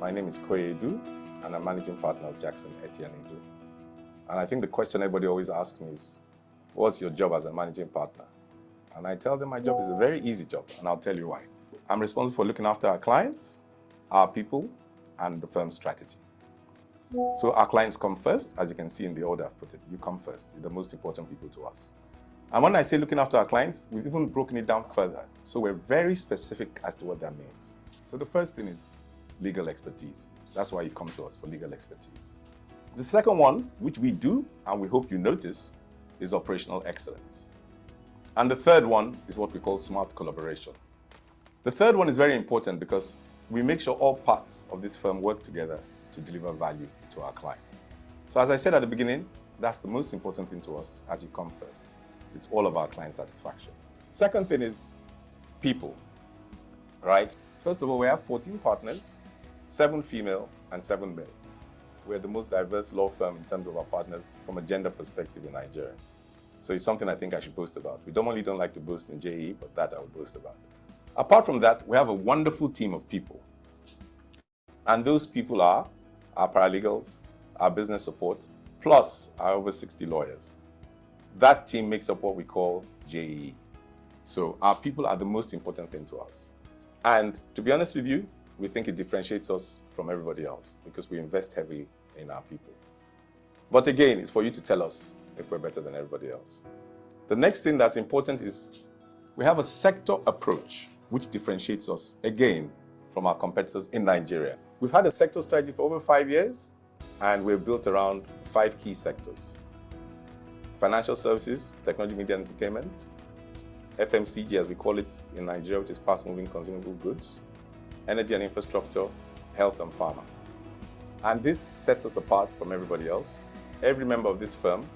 My name is Etti Edu, and I'm managing partner of Jackson Etti Edu. And I think the question everybody always asks me is, what's your job as a managing partner? And I tell them my job is a very easy job, and I'll tell you why. I'm responsible for looking after our clients, our people, and the firm's strategy. So our clients come first, as you can see in the order I've put it. You come first. You're the most important people to us. And when I say looking after our clients, we've even broken it down further. So we're very specific as to what that means. So the first thing is legal expertise. That's why you come to us, for legal expertise. The second one, which we do, and we hope you notice, is operational excellence. And the third one is what we call smart collaboration. The third one is very important because we make sure all parts of this firm work together to deliver value to our clients. So as I said at the beginning, that's the most important thing to us as you come first. It's all about client satisfaction. Second thing is people, right? First of all, we have 14 partners, 7 female and 7 male. We're the most diverse law firm in terms of our partners from a gender perspective in Nigeria. So it's something I think I should boast about. We normally don't like to boast in JE, but that I would boast about. Apart from that, we have a wonderful team of people. And those people are our paralegals, our business support, plus our over 60 lawyers. That team makes up what we call JE. So our people are the most important thing to us. And to be honest with you, we think it differentiates us from everybody else because we invest heavily in our people. But again, it's for you to tell us if we're better than everybody else. The next thing that's important is we have a sector approach which differentiates us, again, from our competitors in Nigeria. We've had a sector strategy for over 5 years, and we're built around 5 key sectors: financial services, technology, media, and entertainment; FMCG, as we call it in Nigeria, which is fast-moving consumable goods; energy and infrastructure; health and pharma. And this sets us apart from everybody else. Every member of this firm,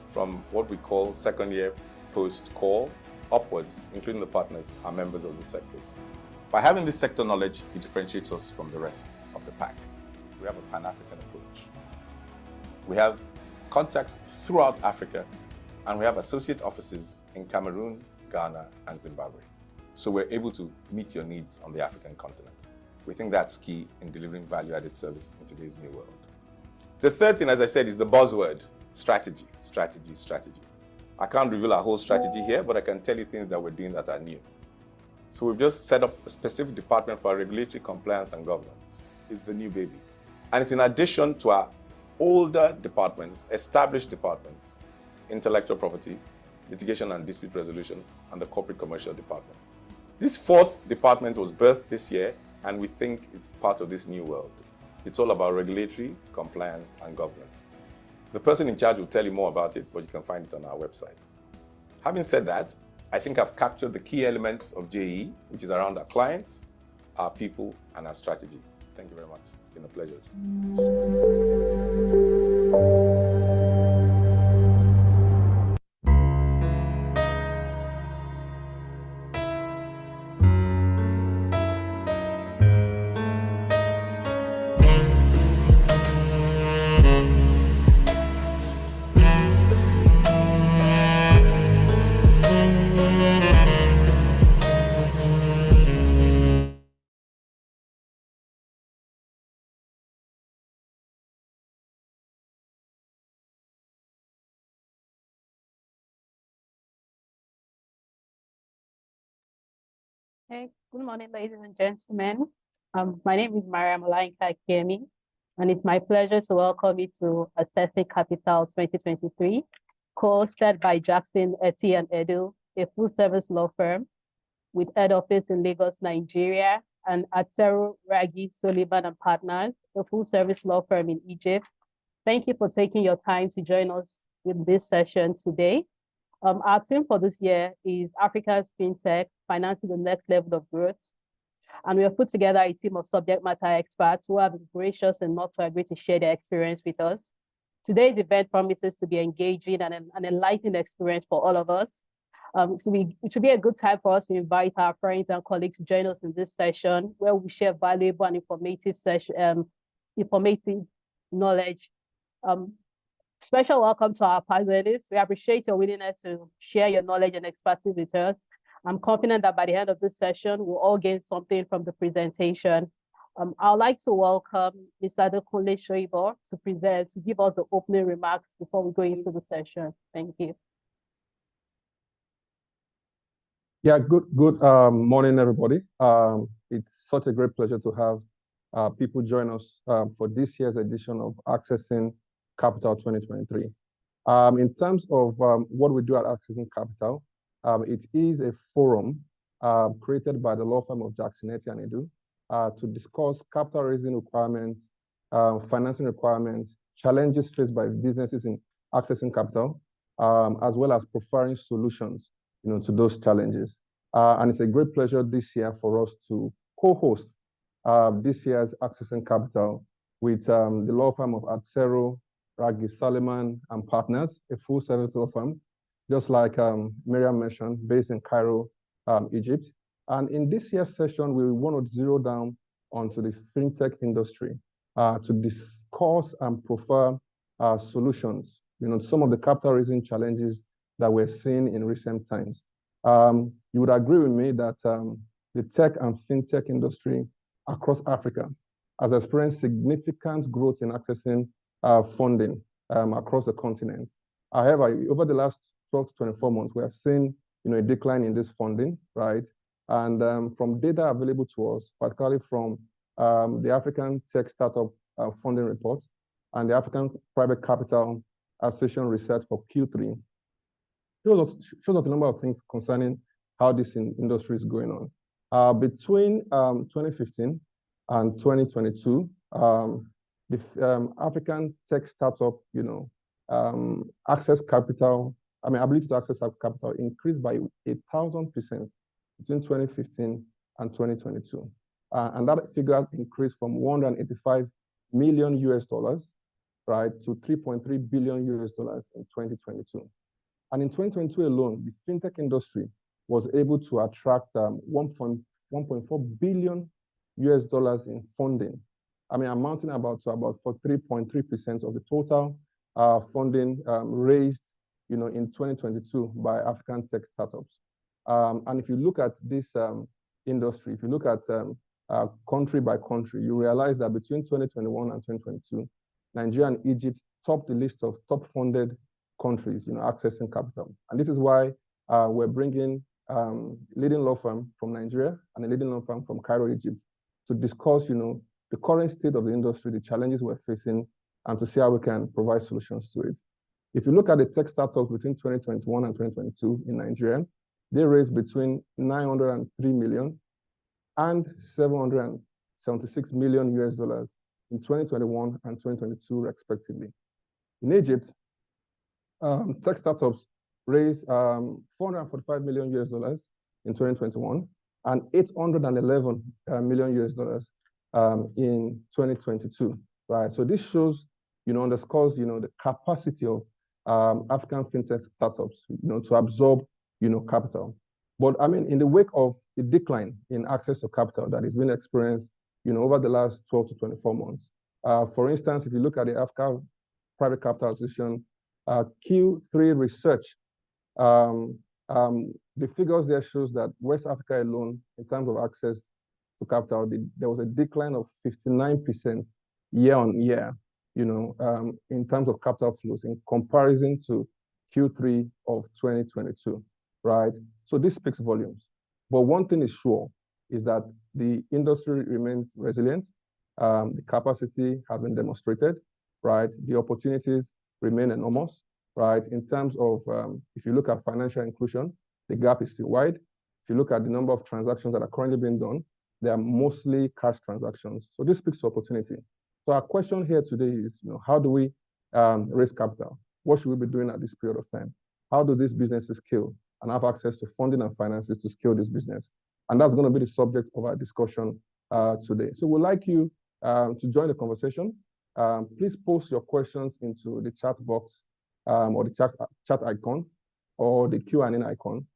from what we call second year post-call upwards, including the partners, are members of these sectors. By having this sector knowledge, it differentiates us from the rest of the pack. We have a Pan-African approach. We have contacts throughout Africa, and we have associate offices in Cameroon, Ghana, and Zimbabwe. So we're able to meet your needs on the African continent. We think that's key in delivering value-added service in today's new world. The third thing, as I said, is the buzzword: strategy, strategy, strategy. I can't reveal our whole strategy here, but I can tell you things that we're doing that are new. So we've just set up a specific department for regulatory compliance and governance. It's the new baby. And it's in addition to our older departments, established departments: intellectual property, litigation and dispute resolution, and the corporate commercial department. This fourth department was birthed this year, and we think it's part of this new world. It's all about regulatory compliance and governance. The person in charge will tell you more about it, but you can find it on our website. Having said that, I think I've captured the key elements of JE, which is around our clients, our people, and our strategy. Thank you very much. It's been a pleasure. Hey, good morning, ladies and gentlemen. My name is Maria Malaika Kemi, and it's my pleasure to welcome you to Assessing Capital 2023, co-hosted by Jackson Etti Edu, a full-service law firm with head office in Lagos, Nigeria, and ADSERO Ragy Soliman Partners, a full-service law firm in Egypt. Thank you for taking your time to join us in this session today. Our theme for this year is Africa's Fintech, financing the next level of growth. And we have put together a team of subject matter experts who have been gracious enough to agree to share their experience with us. Today's event promises to be engaging and an enlightening experience for all of us. It should be a good time for us to invite our friends and colleagues to join us in this session, where we share valuable and informative knowledge. Special welcome to our panelists. We appreciate your willingness to share your knowledge and expertise with us. I'm confident that by the end of this session, we'll all gain something from the presentation. I'd like to welcome Mr. Adekunle Shoibo to present, to give us the opening remarks before we go into the session. Thank you. Yeah, good morning, everybody. It's such a great pleasure to have people join us for this year's edition of Accessing Capital 2023. In terms of what we do at Accessing Capital, it is a forum created by the law firm of Jackson, Etti Edu to discuss capital raising requirements, financing requirements, challenges faced by businesses in accessing capital, as well as providing solutions, to those challenges. And it's a great pleasure this year for us to co-host this year's Accessing Capital with the law firm of ADSERO, Ragy Soliman Partners, a full-service law firm, just like Miriam mentioned, based in Cairo, Egypt. And in this year's session, we want to zero down onto the fintech industry to discuss and profile solutions, some of the capital raising challenges that we're seeing in recent times. You would agree with me that the tech and fintech industry across Africa has experienced significant growth in accessing funding across the continent. However, over the last 12 to 24 months, we have seen a decline in this funding, right? And from data available to us, particularly from the African Tech Startup Funding Report and the African Private Capital Association Research for Q3, shows us a number of things concerning how this industry is going on. Between 2015 and 2022, the African tech startup, access capital, ability to access capital increased by 1,000% between 2015 and 2022. And that figure increased from $185 million US, right, to $3.3 billion US in 2022. And in 2022 alone, the fintech industry was able to attract $1.4 billion US in funding. Amounting about 3.3% of the total funding raised, in 2022 by African tech startups. And if you look at this industry, if you look at country by country, you realize that between 2021 and 2022, Nigeria and Egypt topped the list of top funded countries, accessing capital. And this is why we're bringing leading law firm from Nigeria and a leading law firm from Cairo, Egypt, to discuss, the current state of the industry, the challenges we're facing, and to see how we can provide solutions to it. If you look at the tech startups between 2021 and 2022 in Nigeria, they raised between 903 million and 776 million US dollars in 2021 and 2022, respectively. In Egypt, tech startups raised 445 million US dollars in 2021 and 811 million US dollars in 2022, right? So this shows, underscores, the capacity of African fintech startups, to absorb, capital. But in the wake of the decline in access to capital that has been experienced, over the last 12 to 24 months. For instance, if you look at the African Private Capital Association Q3 research, the figures there shows that West Africa alone, in terms of access to capital, there was a decline of 59% year on year, in terms of capital flows in comparison to Q3 of 2022, right? So this speaks volumes. But one thing is sure, is that the industry remains resilient. The capacity has been demonstrated, right? The opportunities remain enormous, right? In terms of, if you look at financial inclusion, the gap is still wide. If you look at the number of transactions that are currently being done, they are mostly cash transactions. So this speaks to opportunity. So our question here today is, how do we raise capital? What should we be doing at this period of time? How do these businesses scale and have access to funding and finances to scale this business? And that's going to be the subject of our discussion today. So we'd like you to join the conversation. Please post your questions into the chat box or the chat icon or the Q&A icon.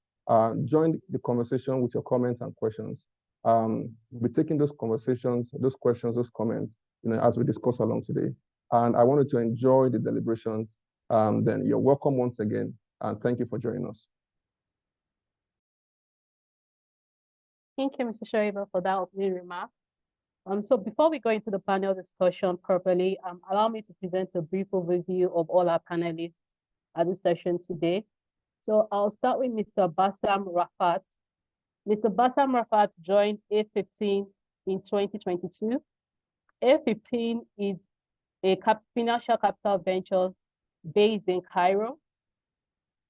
Join the conversation with your comments and questions. We'll be taking those conversations, those questions, those comments, as we discuss along today. And I wanted to enjoy the deliberations. Then you're welcome once again, and thank you for joining us. Thank you, Mr. Shoibo, for that opening remark. So before we go into the panel discussion properly, allow me to present a brief overview of all our panelists at the session today. So I'll start with Mr. Bassam Rafat. Mr. Bassam Rafat joined A15 in 2022. A15 is a financial capital venture based in Cairo.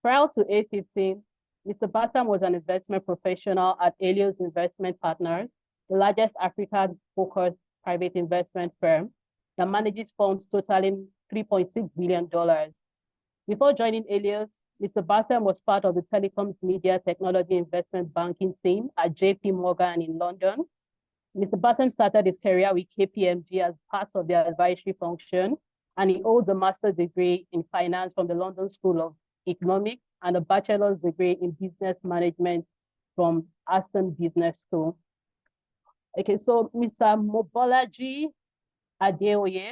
Prior to A15, Mr. Bassam was an investment professional at Helios Investment Partners, the largest African-focused private investment firm that manages funds totaling $3.6 billion. Before joining Helios, Mr. Bassam was part of the telecoms media technology investment banking team at JP Morgan in London. Mr. Bassam started his career with KPMG as part of their advisory function, and he holds a master's degree in finance from the London School of Economics and a bachelor's degree in business management from Aston Business School. Okay, so Mr. Mobolaji Adeoye.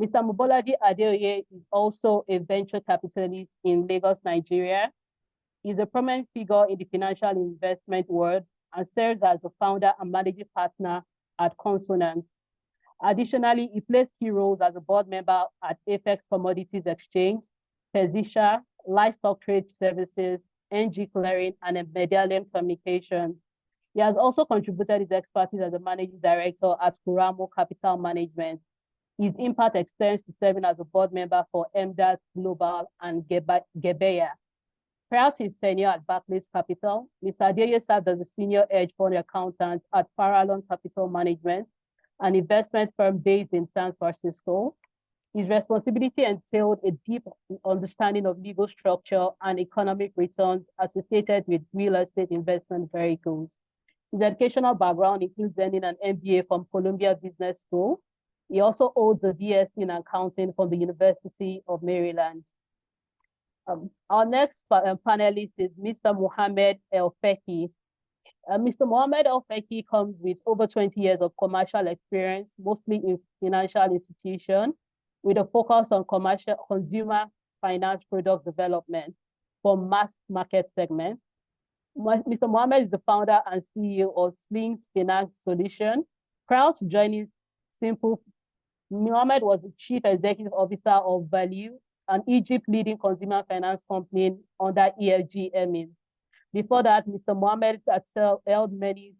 Mr. Mobolaji Adeoye is also a venture capitalist in Lagos, Nigeria. He's a prominent figure in the financial investment world and serves as the founder and managing partner at Consonant. Additionally, he plays key roles as a board member at Apex Commodities Exchange, Pezisha, Livestock Trade Services, NG Clearing, and Medallion Communications. He has also contributed his expertise as a managing director at Kuramo Capital Management. His impact extends to serving as a board member for MDAT Global and Gebeya. Prior to his tenure at Barclays Capital, Mr. Adeoye served as a senior hedge fund accountant at Farallon Capital Management, an investment firm based in San Francisco. His responsibility entailed a deep understanding of legal structure and economic returns associated with real estate investment vehicles. His educational background includes earning an MBA from Columbia Business School. He also holds a BSc in accounting from the University of Maryland. Our next panelist is Mr. Mohamed El Feki. Mr. Mohamed El Feki comes with over 20 years of commercial experience, mostly in financial institutions, with a focus on consumer finance product development for mass market segments. Mr. Mohamed is the founder and CEO of Slings Finance Solution. Prior to joining Simple, Mohamed was the chief executive officer of Value, an Egypt-leading consumer finance company under EFG Emin. Before that, Mr. Mohamed held many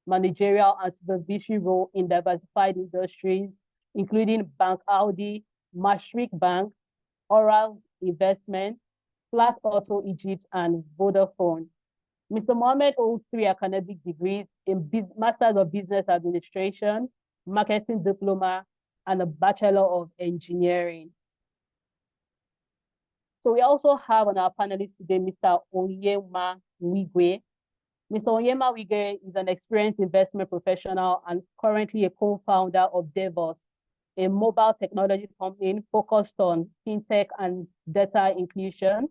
managerial and supervisory roles in diversified industries, including Bank Audi, Mashreq Bank, Oral Investment, Flat Auto Egypt, and Vodafone. Mr. Mohamed holds 3 academic degrees in Masters of Business Administration, Marketing Diploma, and a Bachelor of Engineering. So we also have on our panelist today, Mr. Onyema Wigwe. Mr. Onyema Wigwe is an experienced investment professional and currently a co-founder of Devos, a mobile technology company focused on fintech and data inclusion.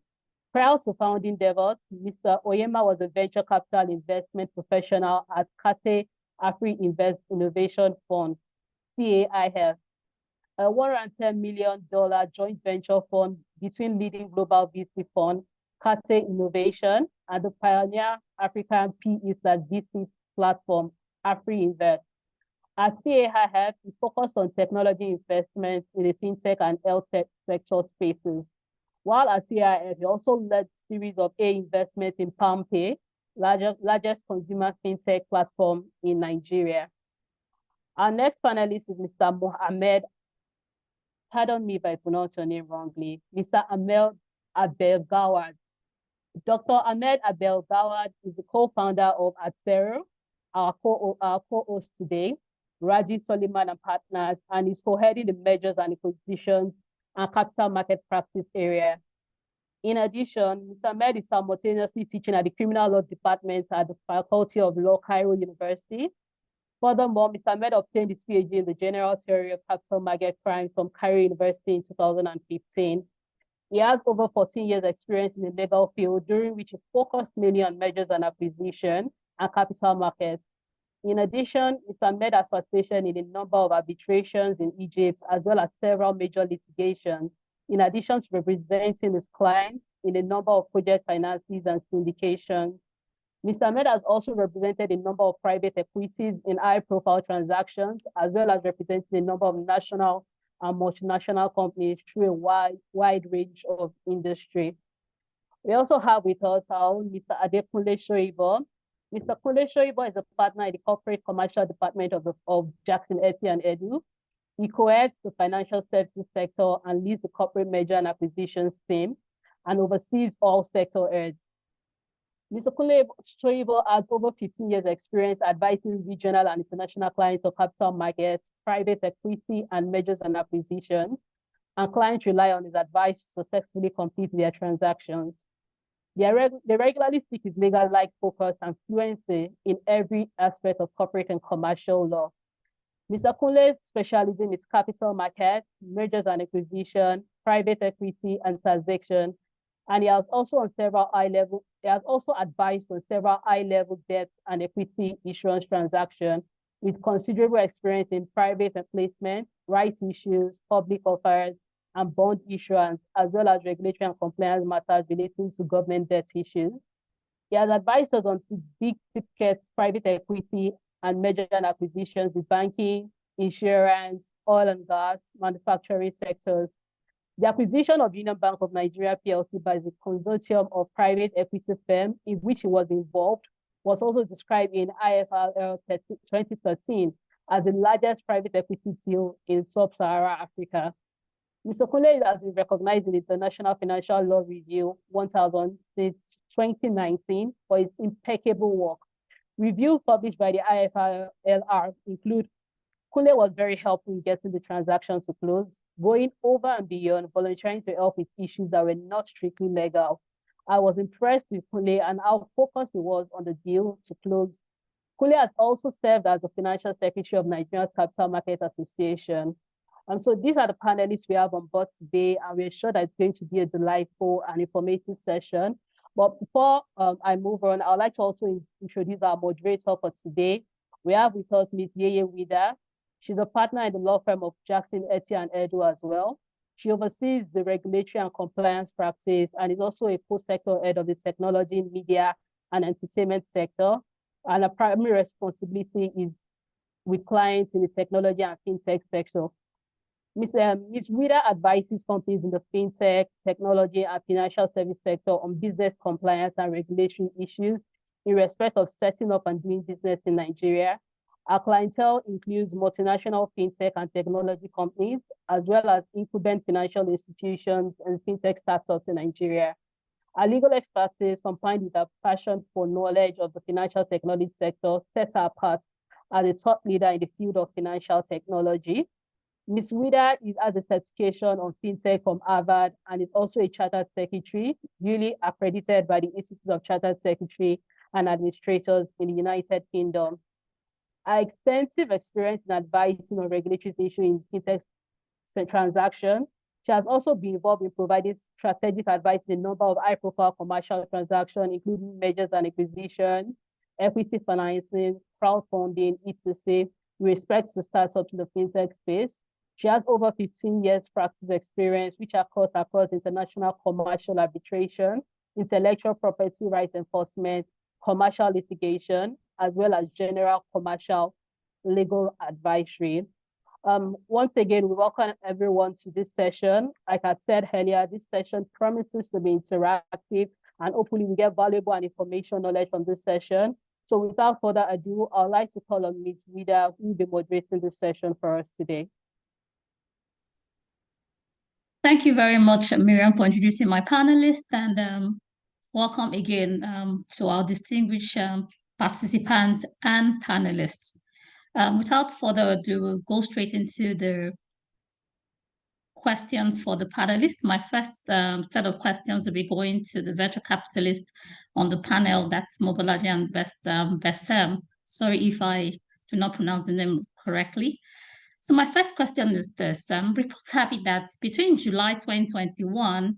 Prior to founding Devos, Mr. Onyema was a venture capital investment professional at Kate Afri Invest Innovation Fund, CAIF, a $110 million joint venture fund between leading global VC fund, Kate Innovation, and the pioneer African PE/VC platform, Afri Invest. At CAIF, he focused on technology investments in the fintech and health tech sector spaces. While at CAIF, he also led a series of investments in PalmPay, largest consumer fintech platform in Nigeria. Our next panelist is Mr. Mohamed, pardon me if I pronounce your name wrongly, Mr. Ahmed Abdelgawad. Dr. Ahmed Abdelgawad is the co-founder of ADSERO, our co-host today, Ragy Soliman Partners, and is co-heading the mergers and acquisitions and capital market practice area. In addition, Mr. Ahmed is simultaneously teaching at the criminal law department at the Faculty of Law, Cairo University. Furthermore, Mr. Ahmed obtained his PhD in the general theory of capital market crime from Cairo University in 2015. He has over 14 years experience in the legal field, during which he focused mainly on mergers and acquisition and capital markets. In addition, Mr. Ahmed has participation in a number of arbitrations in Egypt, as well as several major litigations, in addition to representing his clients in a number of project finances and syndications. Mr. Ahmed has also represented a number of private equities in high-profile transactions, as well as representing a number of national and multinational companies through a wide range of industry. We also have with us our own Mr. Adekunle Shoibo. Mr. Kunle Shoibo is a partner in the corporate commercial department of Jackson Etti Edu. He co-heads the financial services sector and leads the corporate merger and acquisitions team and oversees all sector heads. Mr. Kunle Shoibo has over 15 years experience advising regional and international clients of capital markets, private equity, and mergers and acquisitions, and clients rely on his advice to successfully complete their transactions. They regularly seek his legal-like focus and fluency in every aspect of corporate and commercial law. Mr. Kunle's specialism is capital markets, mergers and acquisition, private equity, and transaction, and he has also advised on several high-level debt and equity issuance transactions with considerable experience in private placement, rights issues, public offers, and bond issuance, as well as regulatory and compliance matters relating to government debt issues. He has advised us on big ticket private equity and merger and acquisitions with banking, insurance, oil and gas, manufacturing sectors. The acquisition of Union Bank of Nigeria PLC by the consortium of private equity firms in which he was involved was also described in IFRL 2013 as the largest private equity deal in sub-Saharan Africa. Mr. Kunle has been recognized in the International Financial Law Review 1000 since 2019 for his impeccable work. Reviews published by the IFRLR include Kunle was very helpful in getting the transactions to close, going over and beyond, volunteering to help with issues that were not strictly legal. I was impressed with Kunle and how focused he was on the deal to close. Kunle has also served as the Financial Secretary of Nigeria's Capital Market Association. So these are the panelists we have on board today, and we're sure that it's going to be a delightful and informative session. But before I move on, I'd like to also introduce our moderator for today. We have with us Ms. Yeye Wida. She's a partner in the law firm of Jackson Etti Edu as well. She oversees the regulatory and compliance practice and is also a co-sector head of the technology, media, and entertainment sector. And her primary responsibility is with clients in the technology and fintech sector. Ms. Wida advises companies in the fintech, technology, and financial service sector on business compliance and regulatory issues in respect of setting up and doing business in Nigeria. Our clientele includes multinational fintech and technology companies, as well as incumbent financial institutions and fintech startups in Nigeria. Our legal expertise, combined with our passion for knowledge of the financial technology sector, sets her apart as a thought leader in the field of financial technology. Ms. Wida has a certification on fintech from Harvard and is also a chartered secretary, duly accredited by the Institute of Chartered Secretary and Administrators in the United Kingdom. Her extensive experience in advising on regulatory issues in fintech transactions. She has also been involved in providing strategic advice in a number of high-profile commercial transactions, including mergers and acquisitions, equity financing, crowdfunding, etc., with respect to startups in the fintech space. She has over 15 years practice experience, which are cut across international commercial arbitration, intellectual property rights enforcement, commercial litigation, as well as general commercial legal advisory. Once again, we welcome everyone to this session. Like I said earlier, this session promises to be interactive and hopefully we get valuable and information knowledge from this session. So without further ado, I'd like to call on Ms. Wida, who will be moderating this session for us today. Thank you very much, Miriam, for introducing my panelists, and welcome again to our distinguished participants and panelists. Without further ado, we'll go straight into the questions for the panelists. My first set of questions will be going to the venture capitalists on the panel, that's Mobolaji and Besem. Sorry if I do not pronounce the name correctly. So my first question is this. Reports have it that between July 2021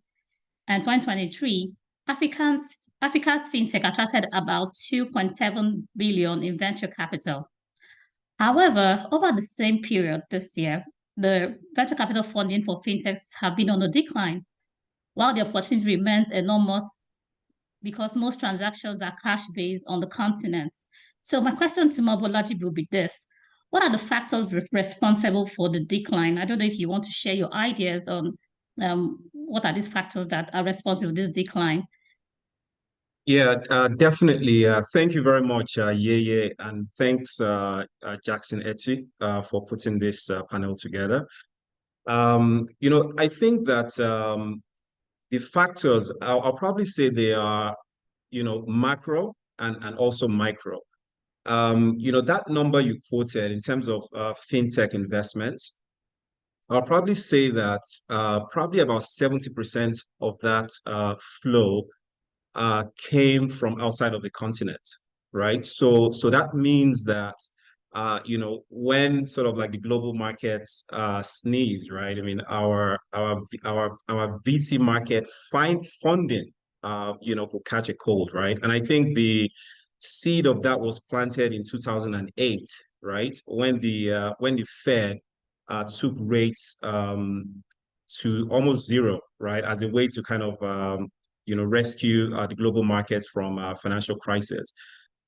and 2023, Africa's fintech attracted about 2.7 billion in venture capital. However, over the same period this year, the venture capital funding for fintechs have been on a decline, while the opportunity remains enormous because most transactions are cash-based on the continent. So my question to Mobolaji will be this: what are the factors responsible for the decline? I don't know if you want to share your ideas on what are these factors that are responsible for this decline. Yeah, definitely. Thank you very much, Yeye, and thanks, Jackson Etti, for putting this panel together. I think that the factors, I'll probably say they are, macro and also micro. That number you quoted in terms of fintech investments, I'll probably say that probably about 70% of that flow came from outside of the continent, right? So that means that when sort of like the global markets sneeze, right? I mean, our VC market find funding, will catch a cold, right? And I think the seed of that was planted in 2008, right? When the Fed took rates to almost zero, right, as a way to kind of rescue the global markets from financial crisis.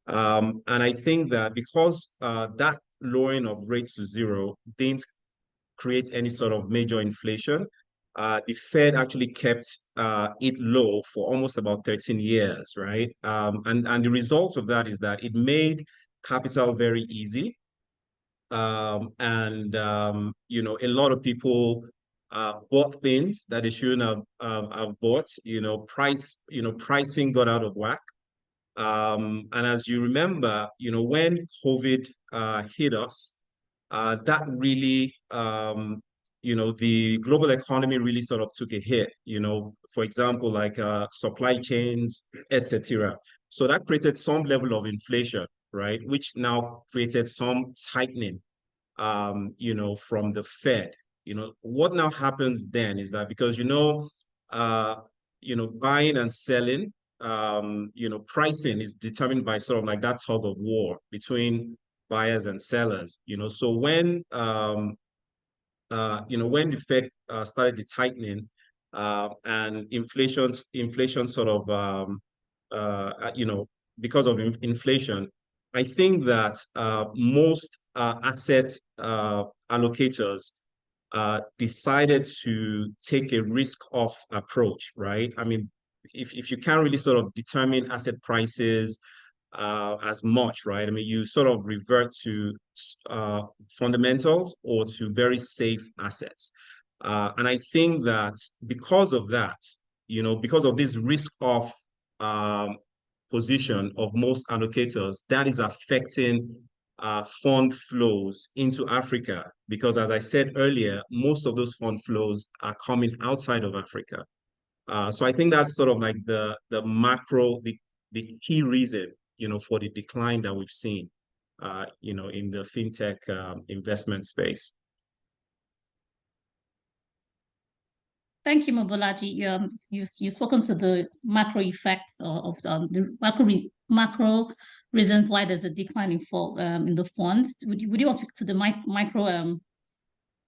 And I think that because that lowering of rates to zero didn't create any sort of major inflation, the Fed actually kept it low for almost about 13 years, right? And the result of that is that it made capital very easy. A lot of people bought things that they shouldn't have bought. Pricing got out of whack. And as you remember, when COVID hit us, that really, the global economy really sort of took a hit. For example, like supply chains, etc. So that created some level of inflation, right? Which now created some tightening, from the Fed. What now happens then is that because, buying and selling, pricing is determined by sort of like that tug of war between buyers and sellers. So when the Fed started the tightening, and inflation sort of because of inflation, I think that most asset allocators decided to take a risk-off approach, right? I mean, if you can't really sort of determine asset prices as much, right? I mean, you sort of revert to fundamentals or to very safe assets. And I think that because of that, because of this risk-off position of most allocators, that is affecting fund flows into Africa, because as I said earlier, most of those fund flows are coming outside of Africa. So I think that's sort of like the macro, the key reason, for the decline that we've seen, in the fintech investment space. Thank you, Mobolaji. You've spoken to the macro effects of the macro reasons why there's a decline in the funds. Would you want to the micro?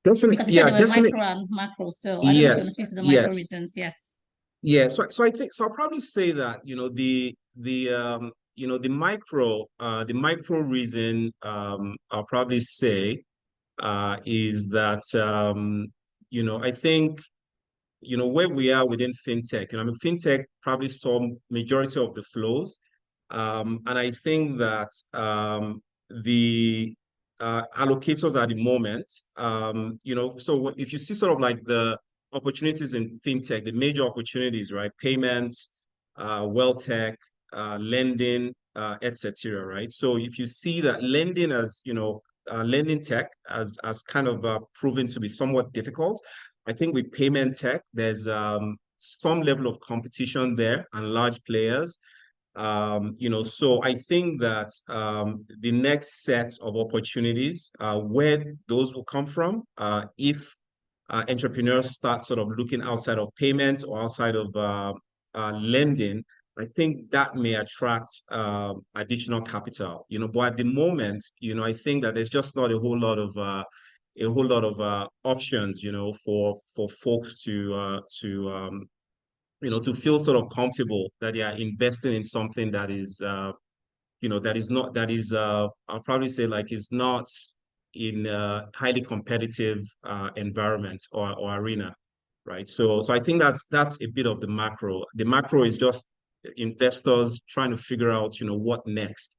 Definitely, because you said there were definitely. micro and macro, so I don't know if you want to speak to the micro reasons. Yes. Yeah, so I think so. I'll probably say that the micro reason I'll probably say is that I think where we are within fintech, I mean, fintech probably saw majority of the flows. And I think that the allocators at the moment, so if you see sort of like the opportunities in fintech, the major opportunities, right? Payments, wealth tech, lending, etc. Right? So if you see that lending as, lending tech as kind of proven to be somewhat difficult, I think with payment tech, there's some level of competition there and large players. So I think that the next set of opportunities, where those will come from, if entrepreneurs start sort of looking outside of payments or outside of lending, I think that may attract additional capital. But at the moment, I think that there's just not a whole lot of options, for folks to to feel sort of comfortable that they are investing in something that is, I'll probably say like is not in a highly competitive environment or arena, right? So I think that's a bit of the macro. The macro is just investors trying to figure out, what next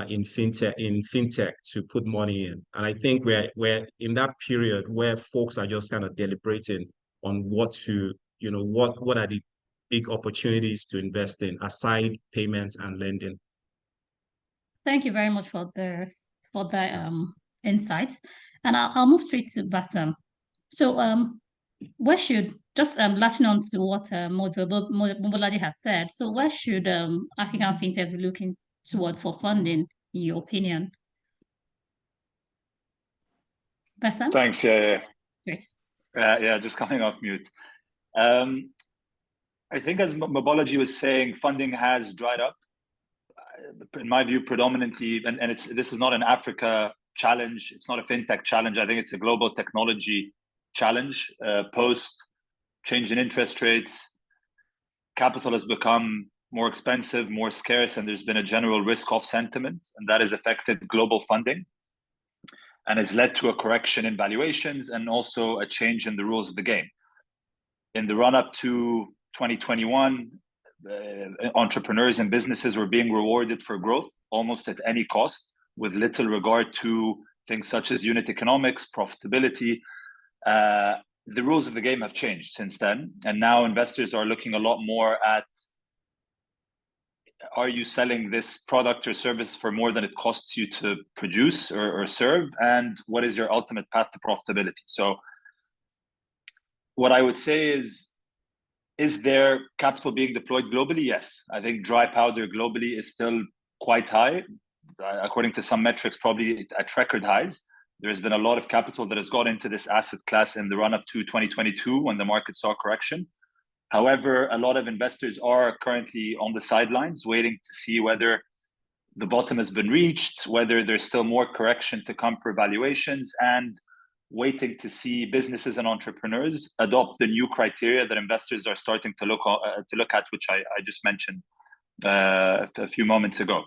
in fintech to put money in. And I think we're in that period where folks are just kind of deliberating on what to, what are the big opportunities to invest in aside payments and lending. Thank you very much for the insights, and I'll move straight to Bassam. So where should just latching on to what Mobolaji has said. So where should African fintechs be looking towards for funding, in your opinion? Bassam? Thanks. Yeah. Great. Yeah, just coming off mute. I think as Mobolaji was saying, funding has dried up. In my view, predominantly, and this is not an Africa challenge. It's not a fintech challenge. I think it's a global technology challenge. Post change in interest rates, capital has become more expensive, more scarce, and there's been a general risk-off sentiment, and that has affected global funding and has led to a correction in valuations and also a change in the rules of the game. In the run-up to 2021, entrepreneurs and businesses were being rewarded for growth almost at any cost, with little regard to things such as unit economics, profitability. The rules of the game have changed since then, and now investors are looking a lot more at, are you selling this product or service for more than it costs you to produce or serve, and what is your ultimate path to profitability? So what I would say is there capital being deployed globally? Yes. I think dry powder globally is still quite high. According to some metrics, probably at record highs. There's been a lot of capital that has got into this asset class in the run-up to 2022 when the market saw a correction. However, a lot of investors are currently on the sidelines waiting to see whether the bottom has been reached, whether there's still more correction to come for valuations, and waiting to see businesses and entrepreneurs adopt the new criteria that investors are starting to look at, which I just mentioned a few moments ago.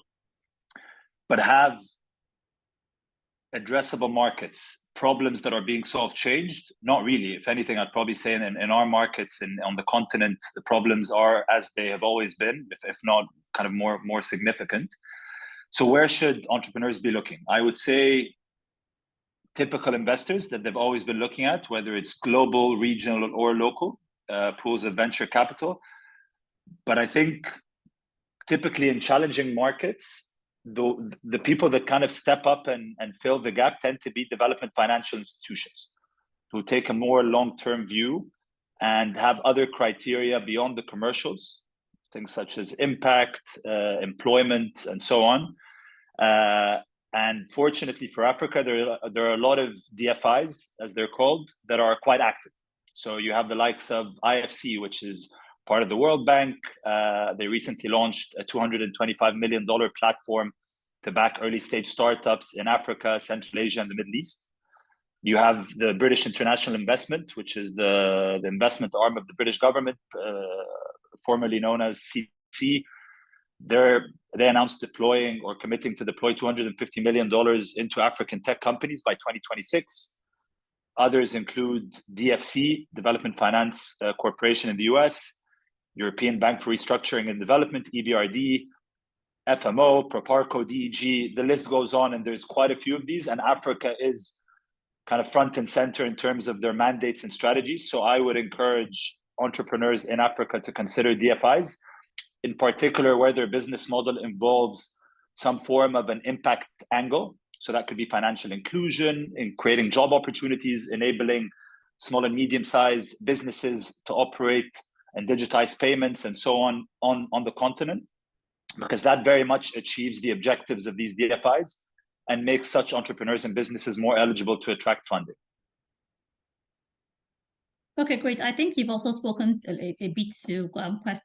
But have addressable markets problems that are being solved changed? Not really. If anything, I'd probably say in our markets and on the continent, the problems are as they have always been, if not kind of more significant. So where should entrepreneurs be looking? I would say typical investors that they've always been looking at, whether it's global, regional, or local pools of venture capital. But I think typically in challenging markets, the people that kind of step up and fill the gap tend to be development financial institutions who take a more long-term view and have other criteria beyond the commercials, things such as impact, employment, and so on. And fortunately for Africa, there are a lot of DFIs, as they're called, that are quite active. So you have the likes of IFC, which is part of the World Bank. They recently launched a $225 million platform to back early stage startups in Africa, Central Asia, and the Middle East. You have the British International Investment, which is the investment arm of the British government, formerly known as CC. They announced deploying or committing to deploy $250 million into African tech companies by 2026. Others include DFC, Development Finance Corporation in the US, European Bank for Restructuring and Development, EBRD, FMO, Proparco, DEG, the list goes on, and there's quite a few of these, and Africa is kind of front and center in terms of their mandates and strategies. So I would encourage entrepreneurs in Africa to consider DFIs, in particular where their business model involves some form of an impact angle. So that could be financial inclusion, in creating job opportunities, enabling small and medium-sized businesses to operate and digitize payments and so on the continent, because that very much achieves the objectives of these DFIs and makes such entrepreneurs and businesses more eligible to attract funding. Okay, great. I think you've also spoken a bit to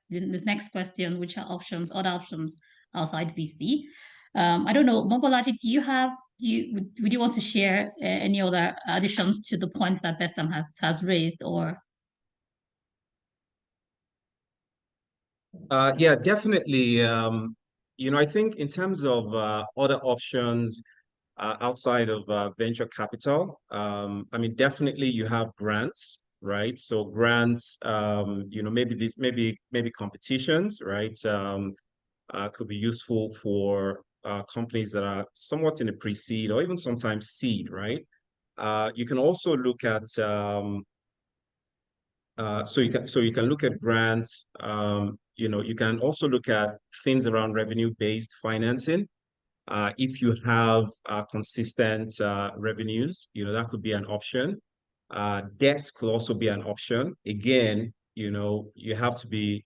the next question, which are other options outside VC. I don't know, Mobolaji, would you want to share any other additions to the point that Bassam has raised, or? Yeah, definitely. I think in terms of other options outside of venture capital, I mean, definitely you have grants, right? So grants, maybe competitions, right? Could be useful for companies that are somewhat in the pre-seed or even sometimes seed, right? You can also look at so you can look at grants. You can also look at things around revenue-based financing. If you have consistent revenues, that could be an option. Debt could also be an option. Again, you have to be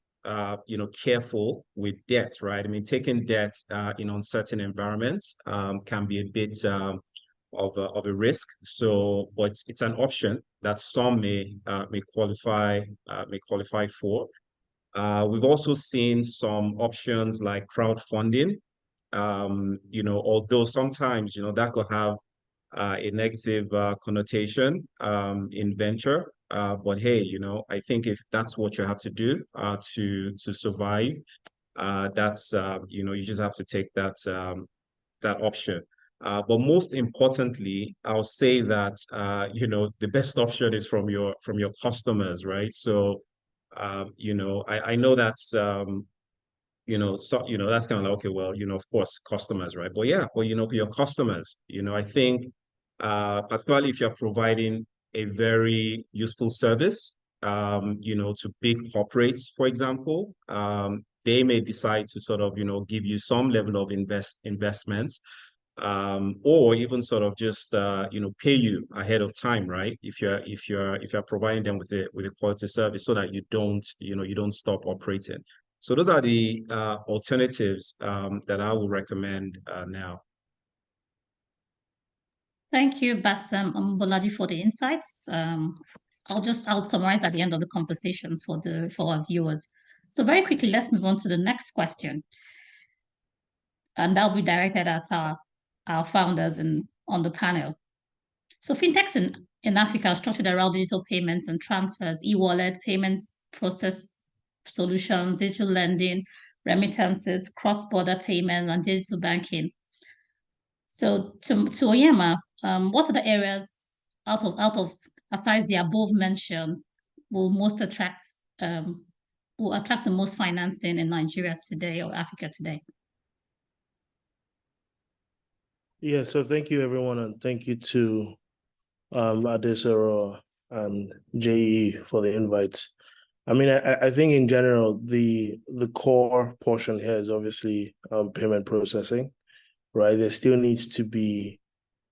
careful with debt, right? I mean, taking debt in uncertain environments can be a bit of a risk. So, but it's an option that some may qualify for. We've also seen some options like crowdfunding. Although sometimes that could have a negative connotation in venture. But hey, I think if that's what you have to do to survive, that's you just have to take that option. But most importantly, I'll say that the best option is from your customers, right? So I know that's that's kind of like, okay, well, of course, customers, right? But yeah, but your customers, I think particularly if you're providing a very useful service, to big corporates, for example, they may decide to sort of, give you some level of investments, or even sort of just pay you ahead of time, right? If you're providing them with a quality service, so that you don't stop operating. So those are the alternatives that I would recommend now. Thank you, Bassem and Bolaji, for the insights. I'll summarize at the end of the conversations for our viewers. So very quickly, let's move on to the next question. And that'll be directed at our founders on the panel. So fintechs in Africa are structured around digital payments and transfers, e-wallet, payments process solutions, digital lending, remittances, cross-border payments, and digital banking. So to Oyema, what are the areas out of aside the above mentioned will attract the most financing in Nigeria today or Africa today? Yeah, so thank you everyone, and thank you to ADSERO and JE for the invites. I mean, I think in general, the core portion here is obviously payment processing, right? There still needs to be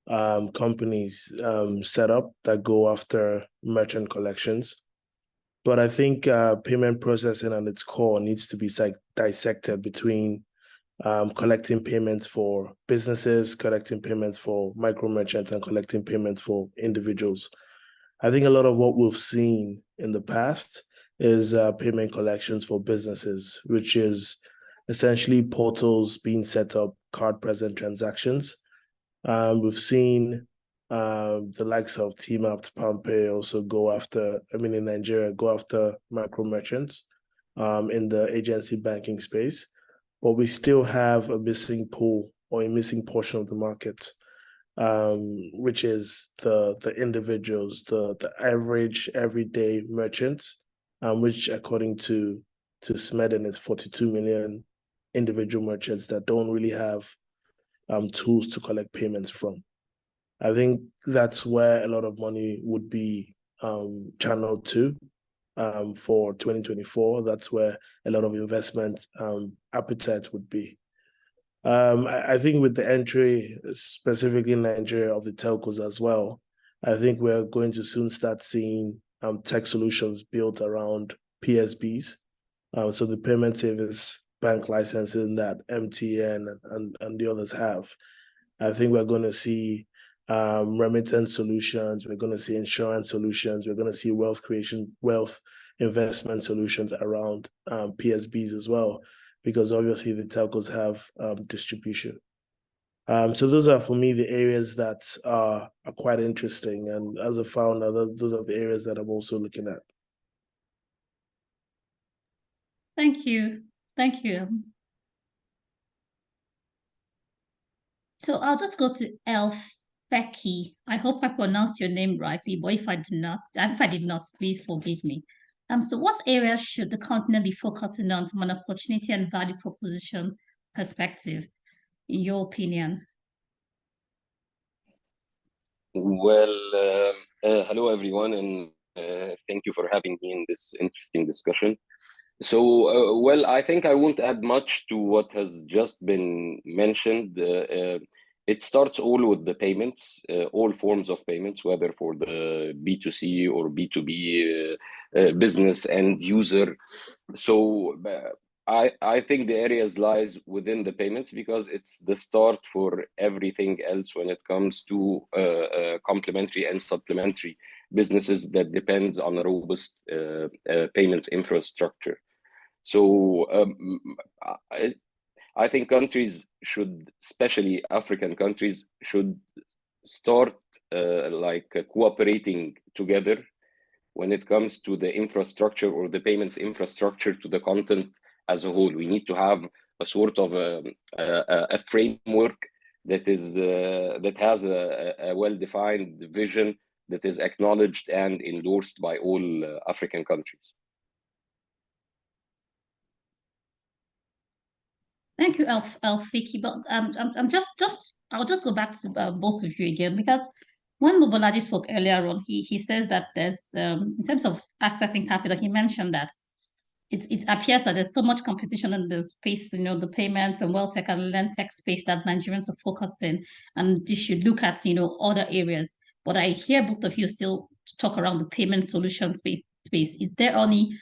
companies set up that go after merchant collections. But I think payment processing at its core needs to be dissected between collecting payments for businesses, collecting payments for micro merchants, and collecting payments for individuals. I think a lot of what we've seen in the past is payment collections for businesses, which is essentially portals being set up, card-present transactions. We've seen the likes of TMAP, PalmPay also in Nigeria, go after micro merchants in the agency banking space. But we still have a missing pool or a missing portion of the market, which is the individuals, the average everyday merchants, which according to Smeden is 42 million individual merchants that don't really have tools to collect payments from. I think that's where a lot of money would be channeled to for 2024. That's where a lot of investment appetite would be. I think with the entry, specifically in Nigeria, of the telcos as well, I think we're going to soon start seeing tech solutions built around PSBs. So the payment service bank licensing that MTN and the others have. I think we're going to see remittance solutions. We're going to see insurance solutions. We're going to see wealth investment solutions around PSBs as well, because obviously the telcos have distribution. So those are, for me, the areas that are quite interesting. And as a founder, those are the areas that I'm also looking at. Thank you. Thank you. So I'll just go to Becky. I hope I pronounced your name rightly, but if I did not, please forgive me. So what areas should the continent be focusing on from an opportunity and value proposition perspective, in your opinion? Well, hello everyone, and thank you for having me in this interesting discussion. So, well, I think I won't add much to what has just been mentioned. It starts all with the payments, all forms of payments, whether for the B2C or B2B business and user. So I think the areas lies within the payments because it's the start for everything else when it comes to complementary and supplementary businesses that depends on a robust payments infrastructure. So I think countries should, especially African countries, should start cooperating together when it comes to the infrastructure or the payments infrastructure to the continent as a whole. We need to have a sort of a framework that is that has a well-defined vision that is acknowledged and endorsed by all African countries. Thank you, Alfiki. But I'll just go back to both of you again, because when Mobolaji spoke earlier on, he says that there's in terms of accessing capital, he mentioned that it appears that there's so much competition in the space, the payments and wealth tech and land tech space that Nigerians are focusing, and they should look at other areas. But I hear both of you still talk around the payment solution space. Is there only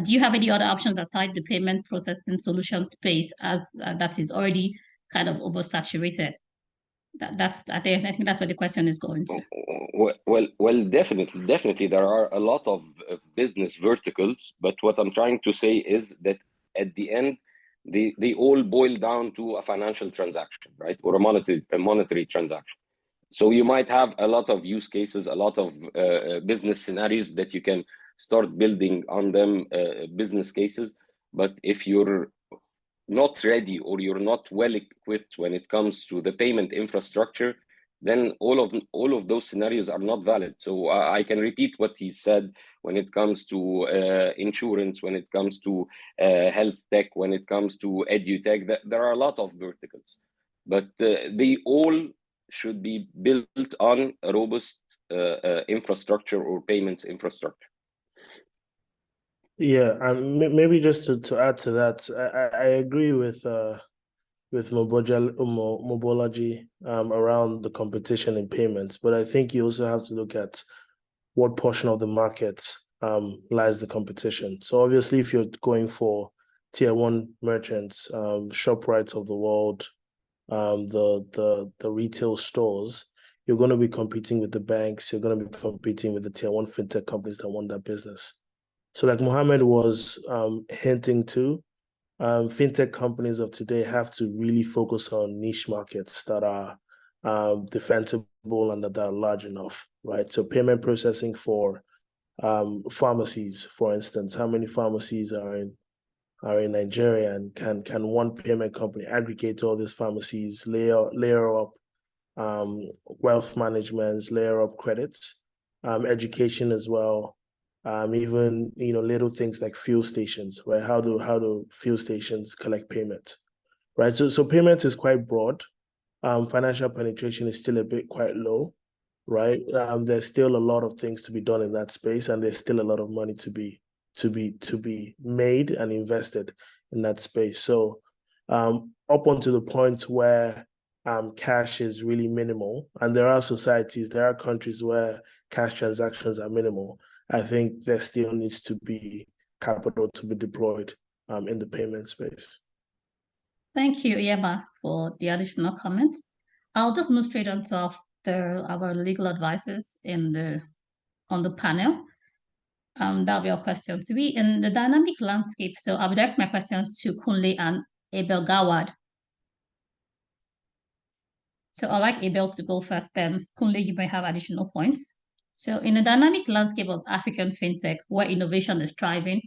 do you have any other options aside the payment processing solution space that is already kind of oversaturated? I think that's where the question is going to. Well, definitely, there are a lot of business verticals, but what I'm trying to say is that at the end, they all boil down to a financial transaction, right, or a monetary transaction. So you might have a lot of use cases, a lot of business scenarios that you can start building on them, business cases. But if you're not ready or you're not well equipped when it comes to the payment infrastructure, then all of those scenarios are not valid. So I can repeat what he said when it comes to insurance, when it comes to health tech, when it comes to edutech. There are a lot of verticals, but they all should be built on a robust infrastructure or payments infrastructure. Yeah, and maybe just to add to that, I agree with Mobolaji around the competition in payments, but I think you also have to look at what portion of the market lies the competition. So obviously, if you're going for tier one merchants, ShopRites of the world, the retail stores, you're going to be competing with the banks. You're going to be competing with the tier one fintech companies that want that business. So like Mohammed was hinting to, fintech companies of today have to really focus on niche markets that are defensible and that are large enough, right? So payment processing for pharmacies, for instance, how many pharmacies are in Nigeria, and can one payment company aggregate all these pharmacies, layer up wealth management, layer up credits, education as well. Even little things like fuel stations, right? How do fuel stations collect payment, right? So payment is quite broad. Financial penetration is still quite low, right? There's still a lot of things to be done in that space, and there's still a lot of money to be made and invested in that space. So up until the point where cash is really minimal, and there are countries where cash transactions are minimal, I think there still needs to be capital to be deployed in the payment space. Thank you, Yema, for the additional comments. I'll just move straight on to our legal advisors on the panel. That'll be our questions. To be in the dynamic landscape, so I'll direct my questions to Kunle and Abel Gawad. So I'd like Abel to go first, then Kunle, you may have additional points. So in a dynamic landscape of African fintech, where innovation is thriving,